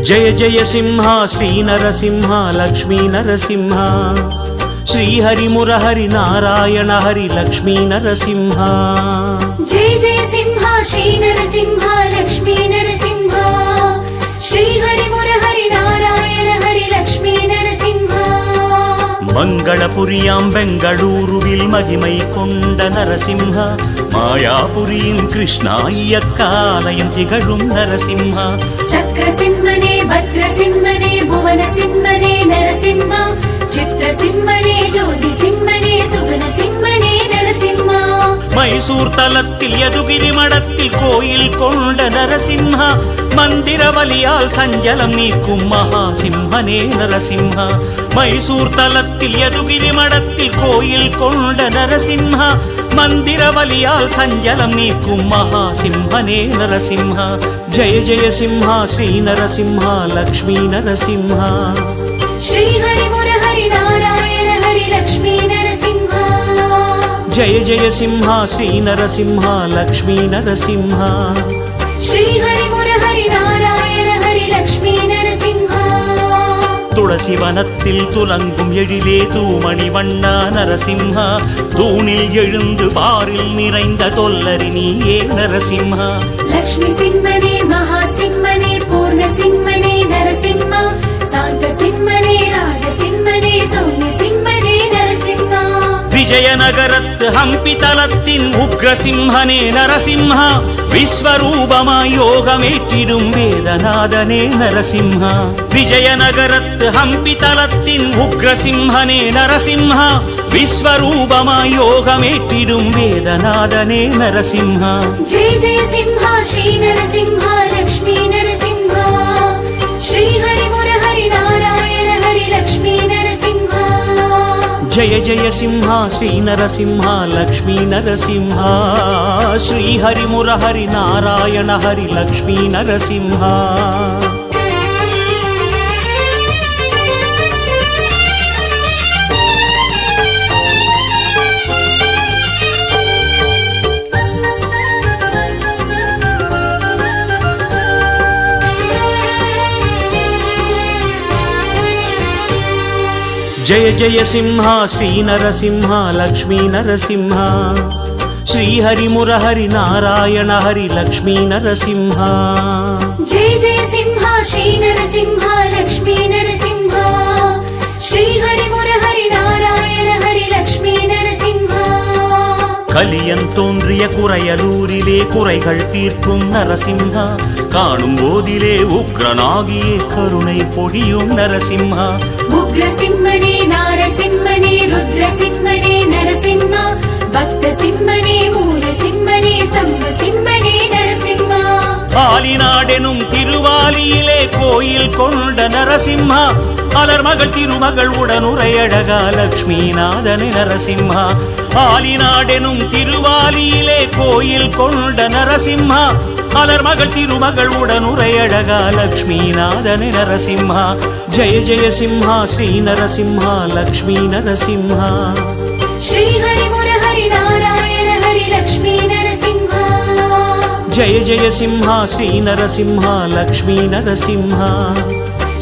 జయ జయ సింహ శ్రీ నరసింహ లక్ష్మీ నరసింహ శ్రీహరి మురహరి నారాయణ హరి లక్ష్మీ నరసింహ జయ జయ సింహ శ్రీ నరసింహ లక్ష్మీ నరసింహ శ్రీ హరి మురహరి నారాయణ హరి లక్ష్మీ నరసింహ மங்களபுரியாம் பெங்களூருவில் மகிமை கொண்ட நரசிம்ஹ மாயாபுரியின் கிருஷ்ணா இயக்காலயம் திகழும் நரசிம்ஹ சக்கர சிம்மனே பத்ர சிம்மனே புவன சிம்மனே நரசிம்ம சித்திர சிம்மனே ஜோதி சிம்மனே சுபன சிம்மனே நரசிம்ம மைசூர் தலத்தில் யதுகிரி மடத்தில் கோயில் கொண்ட நரசிம்ஹ மந்திரவலியால் சஞ்சலம் நீக்கும் மகா சிம்மனே நரசிம்ஹ மைசூர் தலத்தில் யதுகிரி மடத்தில் கோயில் கொண்ட நரசிம்ஹ மந்திரவலியால் சஞ்சலம் நீக்கும் மகா சிம்மனே நரசிம்ஹ ஜெய ஜெய சிம்ஹா ஸ்ரீ நரசிம்ஹா லக்ஷ்மி நரசிம்ஹா ஸ்ரீ ஹரி முரஹரி நாராயண ஹரி லக்ஷ்மி நரசிம்ஹ ஜய ஜய சிம்ஹா ஸ்ரீ நரசிம்ஹா லக்ஷ்மி நரசிம்ஹா ஸ்ரீ ஹரி முரஹரி நாராயண ஹரி லக்ஷ்மி நரசிம்ஹ துளசி வனத்தில் துலங்கும் எழிலே தூமணி வண்ணா நரசிம்ஹா தூணில் எழுந்து பாரில் நிறைந்த தொல்லரி நீயே நரசிம்ஹா லக்ஷ்மி சிம்மனே மகா சிம்மனே பூர்ண சிம்மனே நரசிம்ம சாந்த சிம்மனே ராஜ சிம்மனே சௌமிய சிம்மனே நரசிம்ம விஜயநகரத்து ஹம்பி தலத்தின் உக்ரசிம்ஹனே நரசிம்ஹா விஸ்வரூபமாய் யோகமேற்றிடும் வேதநாதனே நரசிம்ஹா விஜயநகரத்து ஹம்பி தலத்தின் உக்ரசிம்ஹனே நரசிம்ஹா விஸ்வரூபமாய் யோகமேற்றிடும் வேதநாதனே நரசிம்ஹா ஜெய ஜெய சிம்ஹா ஸ்ரீ நரசிம்ஹா லக்ஷ்மி நரசிம்ஹா ஸ்ரீ ஹரி முரஹரி நாராயண ஹரி லக்ஷ்மி நரசிம்ஹா జయ జయ సింహ శ్రీ నరసింహ లక్ష్మీ నరసింహ శ్రీ హరి మురహరి నారాయణ హరి లక్ష్మీ నరసింహ జయ జయ సింహ శ్రీ నరసింహ లక్ష్మీ నరసింహ శ్రీహరి మురహరి నారాయణ హరి లక్ష్మీ నరసింహ జయ జయ సింహ శ్రీ నరసింహ లక్ష్మీ నరసింహ శ్రీహరి మురహరి నారాయణ హరి లక్ష్మీ నరసింహ கலியன் தோன்றிய குறையலூரிலே குறைகள் தீர்க்கும் நரசிம்ஹா காணும் போதிலே உக்ரனாகியே கருணை பொழியும் நரசிம்ஹா உக்ரசிம்மனே நாரசிம்மனே ருத்ரசிம்மனே நரசிம்மா பக்த சிம்மனே மூல சிம்மனே ஸ்தம்ப சிம்மனே நரசிம்மா ஆலிநாடெனும் திருவாலியிலே கோயில் கொண்ட நரசிம்ஹா அலர்மகள் திருமகள் உடனுரையழகா லக்ஷ்மிநாதனே நரசிம்ஹா ஆலிநாடெனும் திருவாலியிலே கோயில் கொண்ட நரசிம்ஹா அலர்மகள் திருமகள் உடனுரையழகா லக்ஷ்மிநாதனே நரசிம்ஹா ஜெய ஜெய சிம்ஹா ஸ்ரீ நரசிம்ஹா லக்ஷ்மி நரசிம்ஹா ஸ்ரீஹரி முரஹரி நாராயண ஹரி லக்ஷ்மி நரசிம்ஹா ஜெய ஜெய சிம்ஹா ஸ்ரீ நரசிம்ஹா லக்ஷ்மி நரசிம்ஹா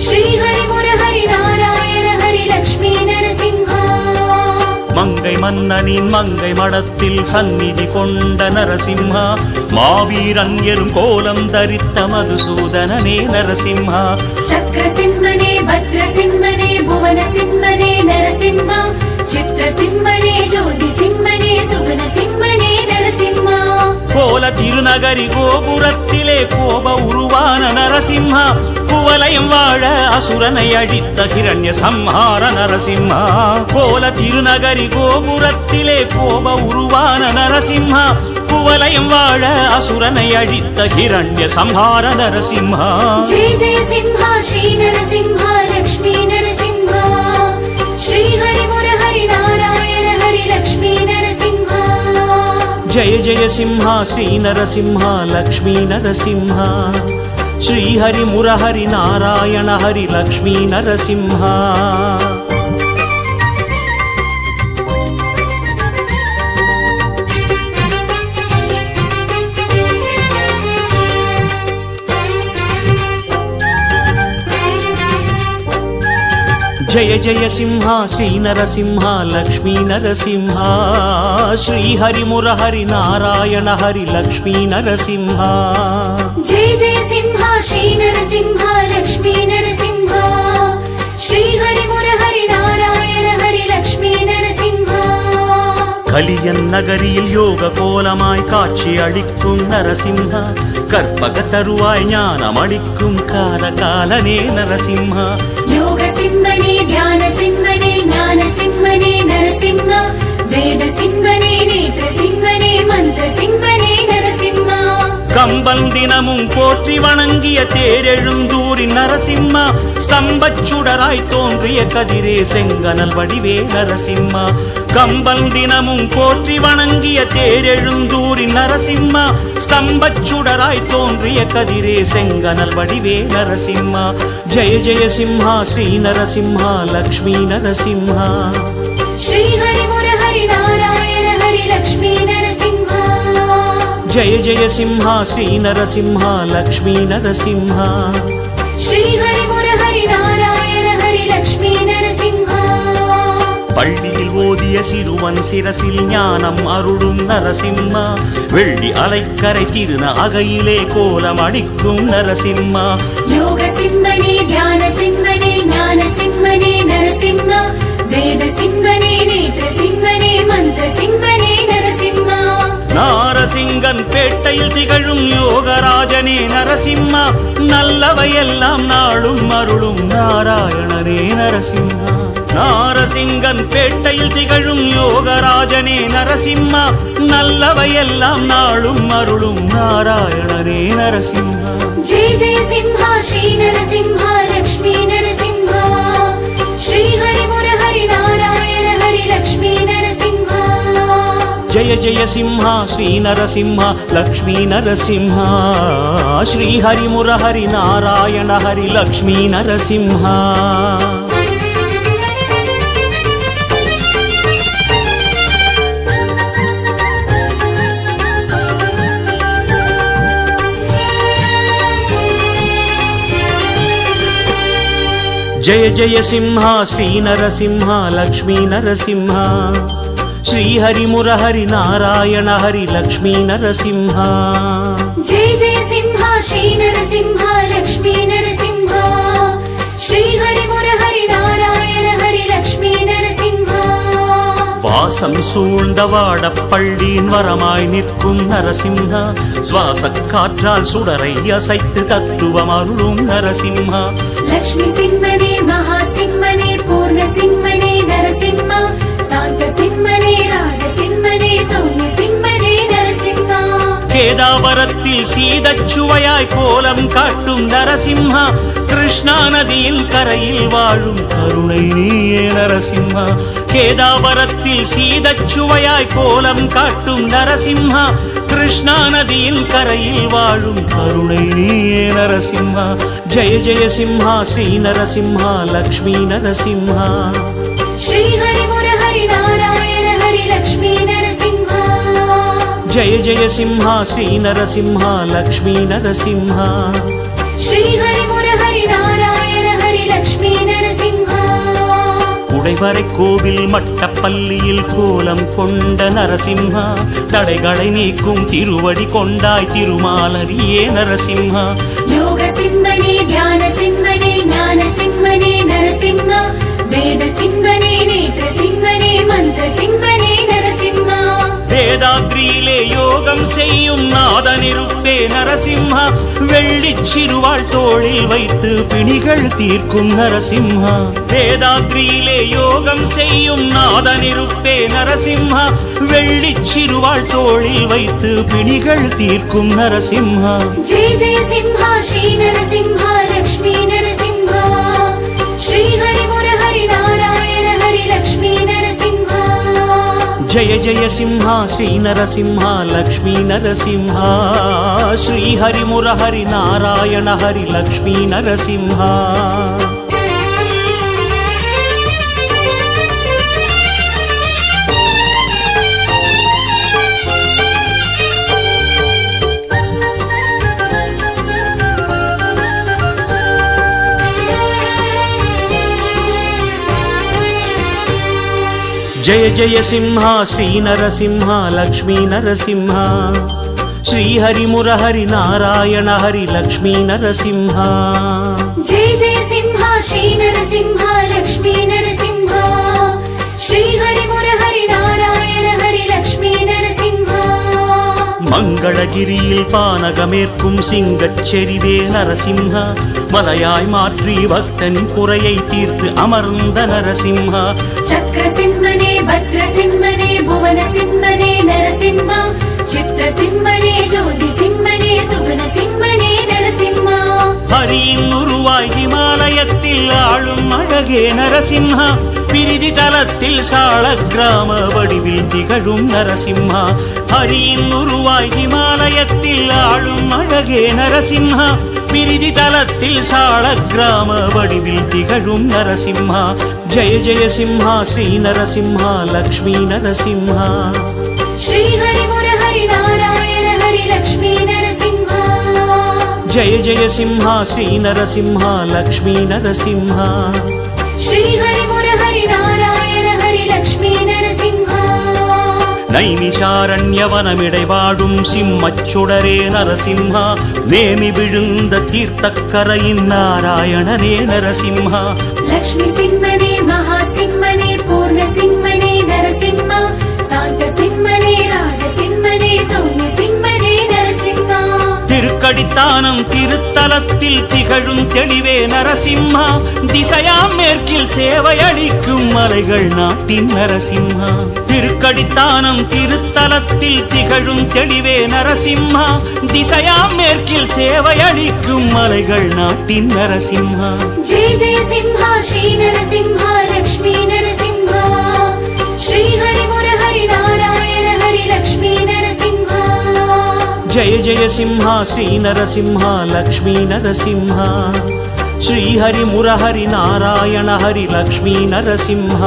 ஸ்ரீஹரி முரஹரி நாராயண ஹரி லக்ஷ்மி நரசிம்ஹா மங்கை மன்னனின் மங்கை மடத்தில் சந்நிதி கொண்ட நரசிம்ஹா மாவீரன் எனும் கோலம் தரித்த மதுசூதனனே நரசிம்ஹா சக்கரசிம்மனே பத்ரசிம்மனே புவனசிம்மனே நரசிம்மா சித்திரசிம்மனே ஜோதிசிம்மனே சுகுணசிம்மனே நரசிம்மா கோல திருநகரி கோபுரத்திலே கோப உருவான நரசிம்ஹா குவலயம் வாழ அசுரனை அழித்த ஹிரண்ய சம்ஹார நரசிம்ஹா கோல திருநகரி கோபுரத்திலே கோப உருவான நரசிம்ஹா குவலயம் வாழ அசுரனை அழித்த ஹிரண்ய சம்ஹார நரசிம்ஹா ஜெய ஜெய சிம்ஹா ஸ்ரீ நரசிம்ஹா லக்ஷ்மி நரசிம்ஹா ஸ்ரீஹரி முரஹரி நாராயண ஹரி லக்ஷ்மி நரசிம்ஹா ஜெய ஜெய சிம்ஹா ஸ்ரீ நரசிம்ஹா லக்ஷ்மி நரசிம்ஹா ஸ்ரீஹரி முரஹரி நாராயண ஹரி லக்ஷ்மி நரசிம்ஹா జయ జయ సింహ శ్రీ నరసింహ లక్ష్మీ నరసింహ శ్రీహరి మురహరి నారాయణ హరి లక్ష్మీ నరసింహ జయ జయ సింహ శ్రీ నరసింహ లక్ష్మీ నరసింహ శ్రీహరి మురహరి నారాయణ హరి లక్ష్మీ నరసింహ கலியன் நகரியில் யோக கோலமாய் காட்சி அளிக்கும் நரசிம்ஹா கற்பக தருவாய் ஞானம் அளிக்கும் காலகாலனே நரசிம்ஹா யோக சிம்மனே தியான சிம்மனே ஞான சிம்மனே நரசிம்மா வேத சிம்மனே நேத்ர சிம்மனே மந்திர சிம்மனே நரசிம்மா கம்பல் தினமும் போற்றி வணங்கிய தேரெழுந்தூரின் நரசிம்மா ஸ்தம்பச் சுடராய் தோன்றிய கதிரே செங்கனல் வடிவே நரசிம்மா கம்பல் தினமும் போற்றி வணங்கிய தேரெழுந்தூரின் நரசிம்மா ஸ்தம்பச் சுடராய் தோன்றிய கதிரே செங்கனல் வடிவே நரசிம்மா ஜெய ஜெய சிம்ஹா ஸ்ரீ நரசிம்ஹா லக்ஷ்மி நரசிம்ஹா ஸ்ரீஹரி முரஹரி நாராயண ஹரி லக்ஷ்மி நரசிம்ஹா ஜெய ஜெய சிம்ஹா ஸ்ரீ நரசிம்ஹா லக்ஷ்மி நரசிம்ஹா ஸ்ரீஹரி முரஹரி நாராயண ஹரி லக்ஷ்மி நரசிம்ஹா பள்ளியில் ஓதிய சிறுவன் சிரசில் ஞானம் அருளும் நரசிம்மா வெள்ளி அலைக்கரை திருந அகையிலே கோலம் அடிக்கும் நரசிம்மா யோக சிம்மனே தியான சிம்மனே ஞான சிம்மனே நரசிம்மா வேத சிம்மனே நேத்ர சிம்மனே மந்திர சிம்மனே நரசிம்மா நாரசிங்கன் பேட்டையில் திகழும் யோகராஜனே நரசிம்மா நல்லவையெல்லாம் நாளும் அருளும் நாராயணனே நரசிம்மா நாரசிங்கன் பேட்டையில் திகழும் யோகராஜனே நரசிம்மா நல்லவையெல்லாம் நாளும் அருளும் நாராயணனே நரசிம்மா ஜெய ஜெய சிம்ஹா ஸ்ரீ நரசிம்ஹா லக்ஷ்மி நரசிம்ஹா ஸ்ரீஹரி முரஹரி நாராயண ஹரி லக்ஷ்மி நரசிம்ஹா జయ జయ సింహ శ్రీ నరసింహ లక్ష్మీ నరసింహ శ్రీహరి మురహరి నారాయణ హరి లక్ష్మీ నరసింహ జయ జయ సింహ శ్రీ నరసింహ లక్ష్మీ నరసింహ శ్రీహరి మురహరి నారాయణ హరి లక్ష్మీ నరసింహ జయ జయ సింహ శ్రీ నరసింహ లక్ష్మీ నరసింహ శ్రీహరి మురహరి నారాయణ హరి లక్ష్మీ నరసింహ வாசம் சூழ்ந்த வாடப்பள்ளியின் வரமாய் நிற்கும் நரசிம்ஹா சுவாச காற்றால் சுடரை அசைத்து தத்துவம் அருளும் நரசிம்ஹா லக்ஷ்மி சிம்மனே மகா சிம்மனே பூர்ண சிம்மனே நரசிம்ம சாந்த சிம்மனே ராஜ சிம்மனே சௌமிய சிம்மனே நரசிம்மா கேதாவரத்தில் சீதச்சுவையாய் கோலம் காட்டும் நரசிம்ஹா கிருஷ்ணா நதியின் கரையில் வாழும் கருணை நீயே நரசிம்ஹா கேதாவரத்தில் சீதச்சுவையாய் கோலம் காட்டும் நரசிம்ஹா கிருஷ்ணா நதியின் கரையில் வாழும் கருணை நீயே நரசிம்ஹா ஜெய ஜெய சிம்ஹா ஸ்ரீ நரசிம்ஹா லக்ஷ்மி நரசிம்ஹா ஸ்ரீஹரி முரஹரி நாராயண ஹரி லக்ஷ்மி நரசிம்ஹா ஜெய ஜெய சிம்ஹா ஸ்ரீ நரசிம்ஹா லக்ஷ்மி நரசிம்ஹா ஸ்ரீஹரி முரஹரி நாராயண ஹரி லக்ஷ்மி நரசிம்ஹா குடைவரை கோவில் மட்டப்பள்ளியில் கோலம் கொண்ட நரசிம்ஹா தடைகளை நீக்கும் திருவடி கொண்டாய் திருமாலரியே நரசிம்ஹா யோக சிம்மனே தியான சிம்மனே ஞான சிம்மனே நரசிம்ம வேத சிம்மனே நேத்ர சிம்மனே மந்திர சிம்மனே நரசிம்மா வேதாத்ரியிலே யோகம் செய்யும் நாதனிருப்பே நரசிம்ஹா வெள்ளிச் சிறுவாள் தோளில் வைத்து பிணிகள் தீர்க்கும் நரசிம்ஹா வேதாத்ரியிலே யோகம் செய்யும் நாதனிருப்பே நரசிம்ஹா வெள்ளிச் சிறுவாள் தோளில் வைத்து பிணிகள் தீர்க்கும் நரசிம்ஹா ஜெய ஜெய சிம்ஹா ஸ்ரீ நரசிம்ஹா லக்ஷ்மி நரசிம்ஹா ஸ்ரீஹரி முரஹரி நாராயண ஹரி லக்ஷ்மி நரசிம்ஹா జయ జయ సింహ శ్రీ నరసింహ లక్ష్మీ నరసింహ శ్రీహరి మురహరి నారాయణ హరి లక్ష్మీ నరసింహ జయ జయ సింహ శ్రీ నరసింహ లక్ష్మీ నరసింహ శ్రీహరి మురహరి నారాయణ హరి లక్ష్మీ నరసింహ జయ జయ సింహ శ్రీ నరసింహ లక్ష్మీ నరసింహ శ్రీహరి మురహరి నారాయణ హరి లక్ష్మీ నరసింహ மங்களகிரியில் பானகமேற்கும் சிங்கச்செறிவே நரசிம்ஹா மலையாய் மாற்றி பக்தன் குறையை தீர்த்து அமர்ந்த நரசிம்ஹா சக்கர சிம்மனே பத்ர சிம்மனே புவன சிம்மனே நரசிம்ம சித்திர சிம்மனே ஜோதி சிம்மனே சுகுண சிம்மனே நரசிம்மா ஹரியின் உருவாய் ஹிமாலயத்தில் ஆளும் அழகே நரசிம்ஹா பிரிதி தலத்தில் சால கிராம வடிவில் திகழும் நரசிம்ஹா ஹரியின் உருவாய் ஹிமாலயத்தில் ஆளும் அழகே நரசிம்ஹா பிரிதி தலத்தில் சால கிராம வடிவில் திகழும் நரசிம்ஹா ஜெய ஜெய சிம்ஹா ஸ்ரீ நரசிம்ஹா லக்ஷ்மி நரசிம்ஹா ஸ்ரீஹரி முரஹரி நாராயண ஹரி லக்ஷ்மி நரசிம்ஹா ஜெய ஜெய சிம்ஹா ஸ்ரீ நரசிம்ஹா லக்ஷ்மி நரசிம்ஹா ஸ்ரீஹரி முரஹரி நாராயண ஹரி லக்ஷ்மி நரசிம்ஹா நைமிஷாரண்யவனமிடை வாடும் சிம்மச்சுடரே நரசிம்ஹா நேமி விழுந்த தீர்த்தக்கரையின் நாராயணனே நரசிம்ஹா லக்ஷ்மி சிம்மனே மகா சிம்மனே பூர்ண சிம்மனே நரசிம்ம சாந்த சிம்மனே ராஜ சிம்மனே சௌமிய சிம்மனே நரசிம்மா திருக்கடித்தானம் திருத்தலத்தில் திகழும் தெளிவே நரசிம்ஹா திசையாம் மேற்கில் சேவையளிக்கும் மலைகள் நாட்டின் நரசிம்ஹா திருக்கடித்தானம் திருத்தலத்தில் திகழும் தெளிவே நரசிம்ஹா திசையாம் மேற்கில் சேவையளிக்கும் மலைகள் நாட்டின் நரசிம்ஹா ஜெய ஜெய சிம்ஹா ஸ்ரீ நரசிம்ஹா லக்ஷ்மி நரசிம்ஹா ஸ்ரீஹரி முரஹரி நாராயண ஹரி லக்ஷ்மி நரசிம்ஹா జయ జయ సింహ శ్రీ నరసింహ లక్ష్మీ నరసింహ శ్రీహరి మురహరి నారాయణ హరి లక్ష్మీ నరసింహ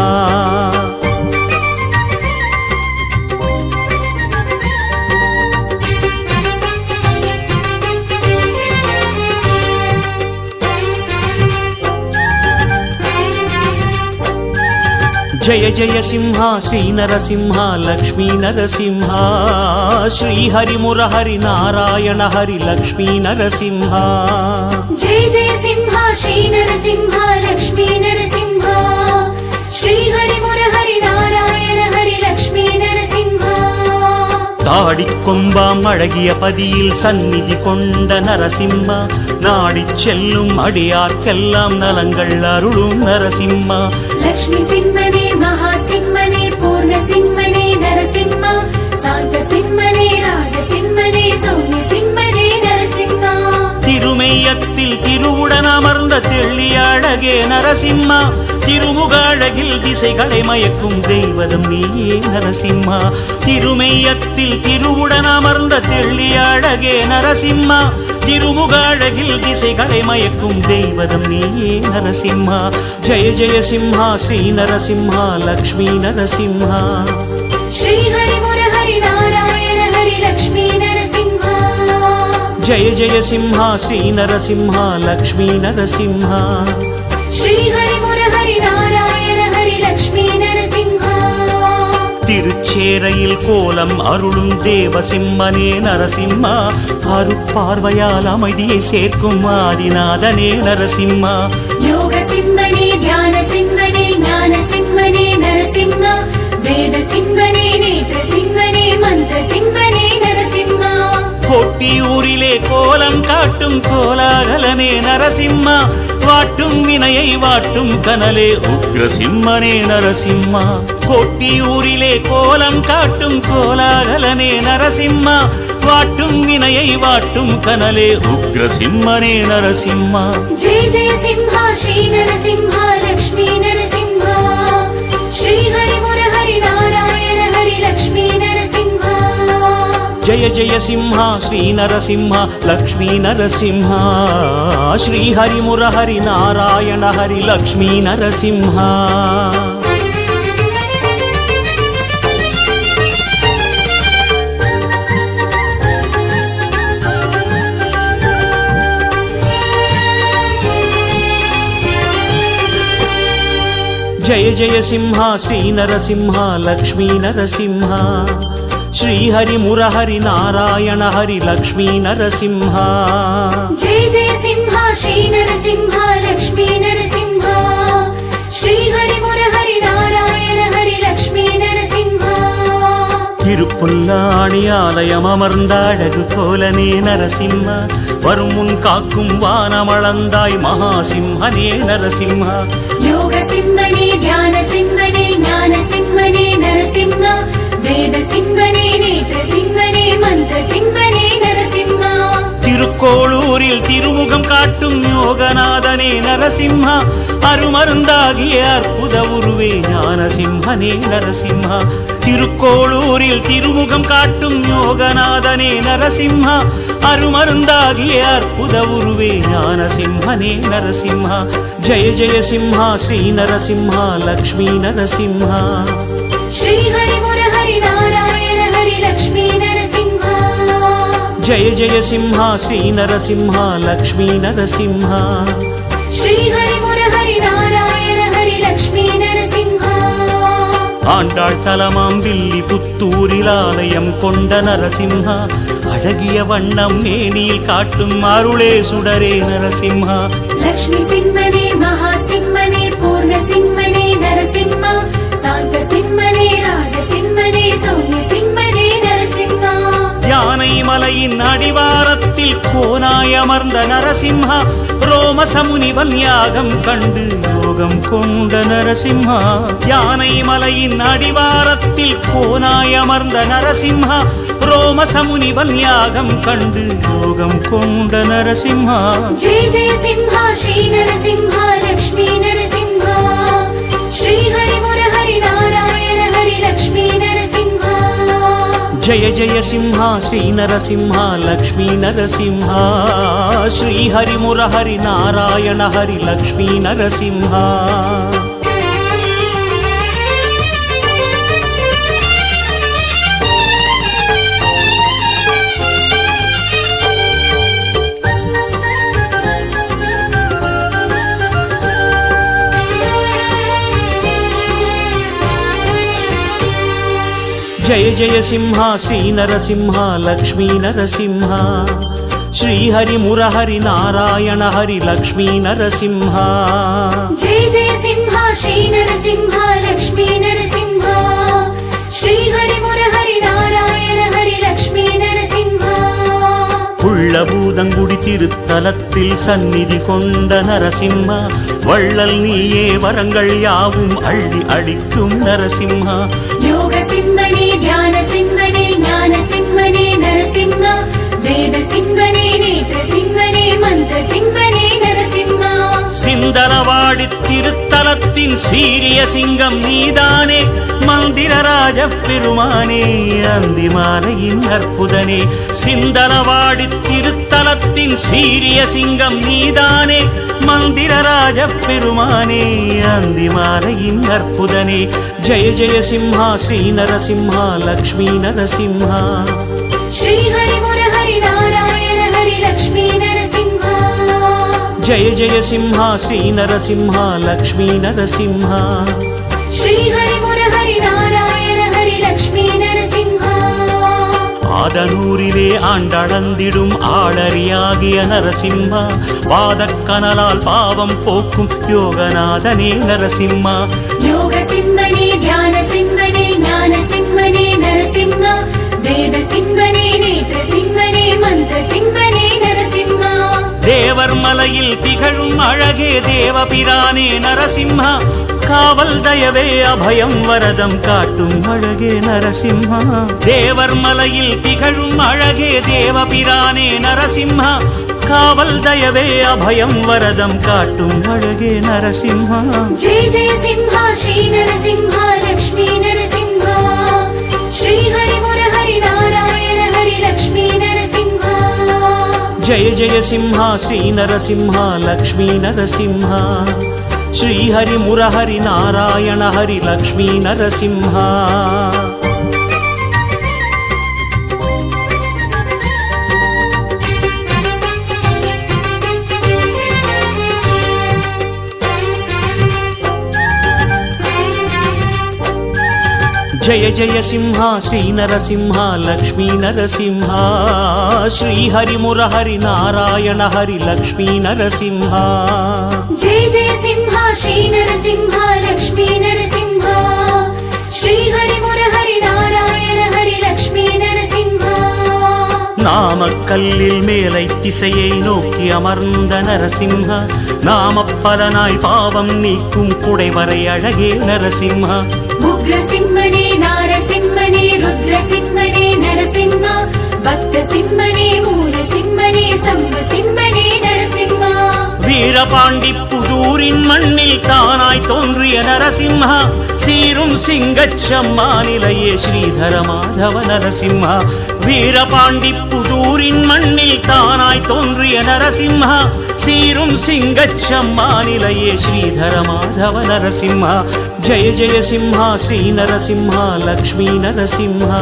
జయ జయ సింహ శ్రీ నరసింహ లక్ష్మీ నరసింహ శ్రీహరి మురహరి నారాయణ హరి లక్ష్మీ నరసింహ జయ జయ సింహ శ్రీ నరసింహ లక్ష్మీ నరసింహ శ్రీహరి మురహరి నారాయణ హరి లక్ష్మీ నరసింహ தாடிக்கொம்பாம் அழகிய பதியில் சந்நிதி கொண்ட நரசிம்மா நாடிச் செல்லும் அடியார்க்கெல்லாம் நலங்கள் அருளும் நரசிம்மா லக்ஷ்மி சிம்மனே மகா சிம்மனே பூர்ண சிம்மனே நரசிம்மா சாந்த சிம்மனே ராஜ சிம்மனே சௌமிய சிம்மனே நரசிம்மா திருமெய்யத்தில் திருவுடன் அமர்ந்த தெள்ளிய அழகே நரசிம்மா திருமுக அழகில் திசைகளை மயக்கும் தெய்வதம் நீயே நரசிம்மா திருமெய்யத்தில் திருவுடன் அமர்ந்த தெள்ளிய அழகே நரசிம்மா திருமுக அழகில் திசைகளை மயக்கும் தெய்வதம் நீயே நரசிம்மா ஜெய ஜெய சிம்ஹா ஸ்ரீ நரசிம்ஹா லக்ஷ்மி நரசிம்ஹா ஸ்ரீஹரி முரஹரி நாராயண ஹரி லக்ஷ்மி நரசிம்ஹா ஜெய ஜெய சிம்ஹா ஸ்ரீ நரசிம்ஹா லக்ஷ்மி நரசிம்ஹா ஸ்ரீஹரி முரஹரி நாராயண ஹரி லக்ஷ்மி நரசிம்ஹா திருச்சேரையில் கோலம் அருளும் தேவசிம்மனே நரசிம்மா அருட்பார்வையால் அமைதியை சேர்க்கும் ஆதிநாதனே நரசிம்மா யோக சிம்மனே தியான சிம்மனே ஞான சிம்மனே நரசிம்மா வேத சிம்மனே நேத்ர சிம்மனே மந்திர சிம்மனே நரசிம்மா கோட்டியூரிலே கோலம் காட்டும் கோலாகலனே நரசிம்மா வாட்டும் வினையை வாட்டும் கனலே உக்ரசிம்மனே நரசிம்மா கோட்டியூரிலே கோலம் காட்டும் கோலாகலனே நரசிம்மா வாட்டும் வினையை வாட்டும் கனலே உக்ரசிம்மனே நரசிம்மா ஜெய ஜெய சிம்ஹா ஸ்ரீ நரசிம்ஹா லக்ஷ்மி நரசிம்ஹா ஸ்ரீஹரி முரஹரி நாராயண ஹரி லக்ஷ்மி நரசிம்ஹா జయ జయ సింహ శ్రీ నరసింహ లక్ష్మీ నరసింహ శ్రీహరి మురహరి నారాయణ హరి లక్ష్మీ నరసింహ జయ జయ సింహ శ్రీ నరసింహ లక్ష్మీ నరసింహ శ్రీహరి మురహరి నారాయణ హరి లక్ష్మీ నరసింహ జయ జయ సింహ శ్రీ నరసింహ లక్ష్మీ నరసింహ శ్రీహరి మురహరి నారాయణ హరి లక్ష్మీ నరసింహ திருப்புல்லாணி ஆலயம் அமர்ந்த அழகு கோலனே நரசிம்ம வரும் முன் காக்கும் வானமளந்தாய் மகாசிம்மனே நரசிம்ம யோக சிம்மனே தியான சிம்மனே ஞான சிம்மனே நரசிம்ம வேத சிம்மனே நேத்ர சிம்மனே மந்திர சிம்மனே நரசிம்மா திருக்கோளூரில் திருமுகம் காட்டும் யோகநாதனே நரசிம்ஹா அருமருந்தாகிய அற்புத உருவே ஞானசிம்மனே நரசிம்ஹா திருக்கோளூரில் திருமுகம் காட்டும் யோகநாதனே நரசிம்ஹா அருமருந்தாகிய அற்புத உருவே ஞானசிம்மனே நரசிம்ஹா ஜெய ஜெய சிம்ஹா ஸ்ரீ நரசிம்ஹா லக்ஷ்மி நரசிம்ஹா ஸ்ரீஹரி முரஹரி நாராயண ஹரி லக்ஷ்மி நரசிம்ஹா ஜெய ஜெய சிம்ஹா ஸ்ரீ நரசிம்ஹா லக்ஷ்மி நரசிம்ஹா ஸ்ரீஹரி முரஹரி நாராயண ஹரி லக்ஷ்மி நரசிம்ஹா ஆண்டாள் தலமாம் வில்லி புத்தூரில் ஆலயம் கொண்ட நரசிம்ஹா அழகிய வண்ணம் மேனியில் காட்டும் அருளே சுடரே நரசிம்ஹா லக்ஷ்மி சிம்மனே மகா சிம்மனே பூர்ண சிம்மனே நரசிம்மா சாந்த சிம்மனே ராஜ சிம்மனே சௌமிய சிம்மனே நரசிம்மா யானை மலையின் அடிவாரத்தில் கோனாய் அமர்ந்த நரசிம்ஹா ரோமசமுனிவன் யாகம் கண்டு யோகம் கொண்ட நரசிம்ஹா யானை மலையின் அடிவாரத்தில் கோனாய் அமர்ந்த நரசிம்ஹா ரோமசமுனிவன் யாகம் கண்டு யோகம் கொண்ட நரசிம்ஹா ஜெய ஜெய சிம்ஹா ஸ்ரீ நரசிம்ஹா லக்ஷ்மி நரசிம்ஹா ஸ்ரீஹரி முரஹரி நாராயண ஹரி லக்ஷ்மி நரசிம்ஹா జయ జయ సింహ శ్రీ నరసింహ లక్ష్మీ నరసింహ శ్రీహరి మురహరి నారాయణ హరి లక్ష్మీ నరసింహ జయ జయ సింహ శ్రీ నరసింహ లక్ష్మీ నరసింహ శ్రీహరి మురహరి నారాయణ హరి లక్ష్మీ నరసింహ జయ జయ సింహ శ్రీ నరసింహ లక్ష్మీ నరసింహ శ్రీహరి మురహరి నారాయణ హరి లక్ష్మీ నరసింహ உள்ளபூதங்குடி திருத்தலத்தில் சந்நிதி கொண்ட நரசிம்மா வள்ளல் நீயே வரங்கள் யாவும் அள்ளி அளிக்கும் நரசிம்மா யோக சிம்மனே தியான சிம்மனே ஞான சிம்மனே நரசிம்ம வேத சிம்மனே நேத்ர சிம்மனே மந்திர சிம்மனே நரசிம்மா சிந்தலவாடி திருத்தலத்தின் சீரிய சிங்கம் நீதானே மந்திரராஜ பெருமானே அந்திமாலையின் அற்புதனே சிந்தலவாடி திருத்தலத்தின் சீரிய சிங்கம் நீதானே மந்திரராஜ பெருமானே அந்திமாலையின் அற்புதனே ஜெய ஜெய சிம்ஹா ஸ்ரீ நரசிம்ஹா லக்ஷ்மி நரசிம்ஹா ஸ்ரீஹரி முரஹரி நாராயண ஹரி லக்ஷ்மி நரசிம்ஹா ஜெய ஜெய சிம்ஹா ஸ்ரீ நரசிம்ஹா லக்ஷ்மி நரசிம்ஹா ஸ்ரீஹரி முரஹரி நாராயண ஹரி லக்ஷ்மி நரசிம்ஹா ஆதனூரிலே ஆண்டளந்திடும் ஆளறியாகிய நரசிம்மா வாதக்கனலால் பாவம் போக்கும் யோகநாதனே நரசிம்மா யோக சிம்மனே தியான சிம்மனே ஞான சிம்மனே நரசிம்ம வேத சிம்மனே நேத்ர சிம்மனே மந்திர சிம்மனே நரசிம்மா தேவர் மலையில் திகழும் அழகே தேவபிரானே நரசிம்மா காவல் தயவே அபயம் வரதம் காட்டும் அழகே நரசிம்மா தேவர் மலையில் திகழும் அழகே தேவபிரானே நரசிம்மா காவல் தயவே அபயம் வரதம் காட்டும் அழகே நரசிம்மா ஜெய ஜெய சிம்ஹா ஸ்ரீ நரசிம்ஹா லக்ஷ்மி நரசிம்ஹா ஸ்ரீஹரி முரஹரி நாராயண ஹரி லக்ஷ்மி நரசிம்ஹா ஜெய ஜெய சிம்ஹா ஸ்ரீ நரசிம்ஹா லக்ஷ்மி நரசிம்ஹா శ్రీహరి మురహరి నారాయణ హరి లక్ష్మీ నరసింహ జయ జయ సింహ శ్రీ నరసింహ లక్ష్మీ నరసింహ శ్రీహరి మురహరి నారాయణ హరి లక్ష్మీ నరసింహ జయ జయ సింహ శ్రీ నరసింహ లక్ష్మీ నరసింహ శ్రీహరి మురహరి నారాయణ హరి లక్ష్మీ నరసింహ நாமக்கல்லில் மேலை திசையை நோக்கி அமர்ந்த நரசிம்ஹ நாமப்பலனாய் பாவம் நீக்கும் குடைவரை அழகே நரசிம்ஹ உக்ர சிம்மனே நாரசிம்மனே ருத்ர சிம்மனே நரசிம்ம பக்த சிம்மனே மூல சிம்மனே ஸ்தம்ப சிம்மனே நரசிம்மா வீரபாண்டி புதூரின் மண்ணில் தானாய் தோன்றிய நரசிம்ஹா சீரும் சிங்கச்சம்மா நிலையே ஸ்ரீதர மாதவ நரசிம்ஹா வீரபாண்டி புதூரின் மண்ணில் தானாய் தோன்றிய நரசிம்ஹா சீரும் சிங்கச்சம்மா நிலையே ஸ்ரீதர மாதவ நரசிம்ஹா ஜெய ஜெய சிம்ஹா ஸ்ரீ நரசிம்ஹா லக்ஷ்மி நரசிம்ஹா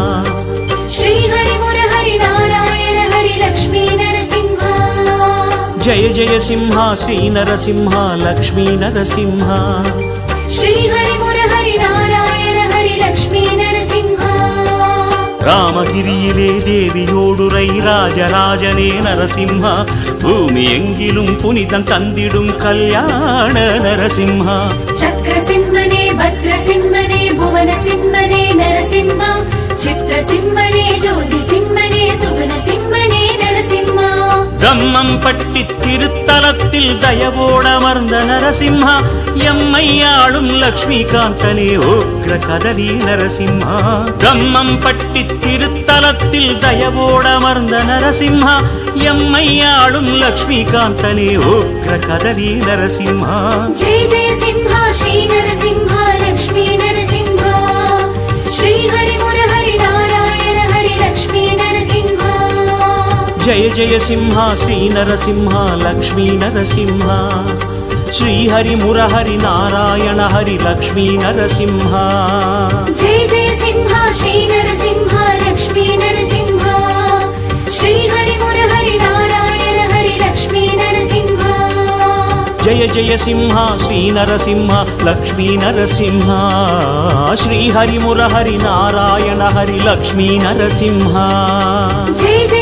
ஸ்ரீஹரி முரஹரி நாராயண ஹரி லக்ஷ்மி நரசிம்ஹா ஜெய ஜெய சிம்ஹா ஸ்ரீ நரசிம்ஹா லக்ஷ்மி நரசிம்ஹா ஸ்ரீஹரி முரஹரி நாராயண ஹரி லக்ஷ்மி நரசிம்ஹா ராமகிரியிலே தேவியோடுரை ராஜராஜனே நரசிம்ஹா பூமி எங்கிலும் புனிதம் தந்திடும் கல்யாண நரசிம்ஹா சக்கர சிம்மனே பத்ர சிம்மனே புவன சிம்மனே நரசிம்ம சித்திர சிம்மனே ஜோதி சிம்மனே சுகுண சிம்மனே நரசிம்மா தம்மம் பட்டி திருத்தலத்தில் தயவோடமர்ந்த நரசிம்ஹா எம்மை ஆளும் லக்ஷ்மிகாந்தனே ஓக்ர கதலி நரசிம்ஹா தம்மம் பட்டி திருத்தலத்தில் தயவோடமர்ந்த நரசிம்ஹா எம்மை ஆளும் லக்ஷ்மிகாந்தனே ஓக்ர கதலி நரசிம்ஹா ஜெய ஜெய சிம்ஹா ஸ்ரீ நரசிம்ஹா லக்ஷ்மி நரசிம்ஹா ஸ்ரீஹரி முரஹரி நாராயண ஹரி லக்ஷ்மி நரசிம்ஹா జయ జయ సింహ శ్రీ నరసింహ లక్ష్మీ నరసింహ శ్రీహరి మురహరి నారాయణ హరి లక్ష్మీ నరసింహ జయ జయ సింహ శ్రీ నరసింహ లక్ష్మీ నరసింహ శ్రీహరి మురహరి నారాయణ హరి లక్ష్మీ నరసింహ జయ జయ సింహ శ్రీ నరసింహ లక్ష్మీ నరసింహ శ్రీ హరి మురహరి నారాయణ హరి లక్ష్మీ నరసింహ జయ జయ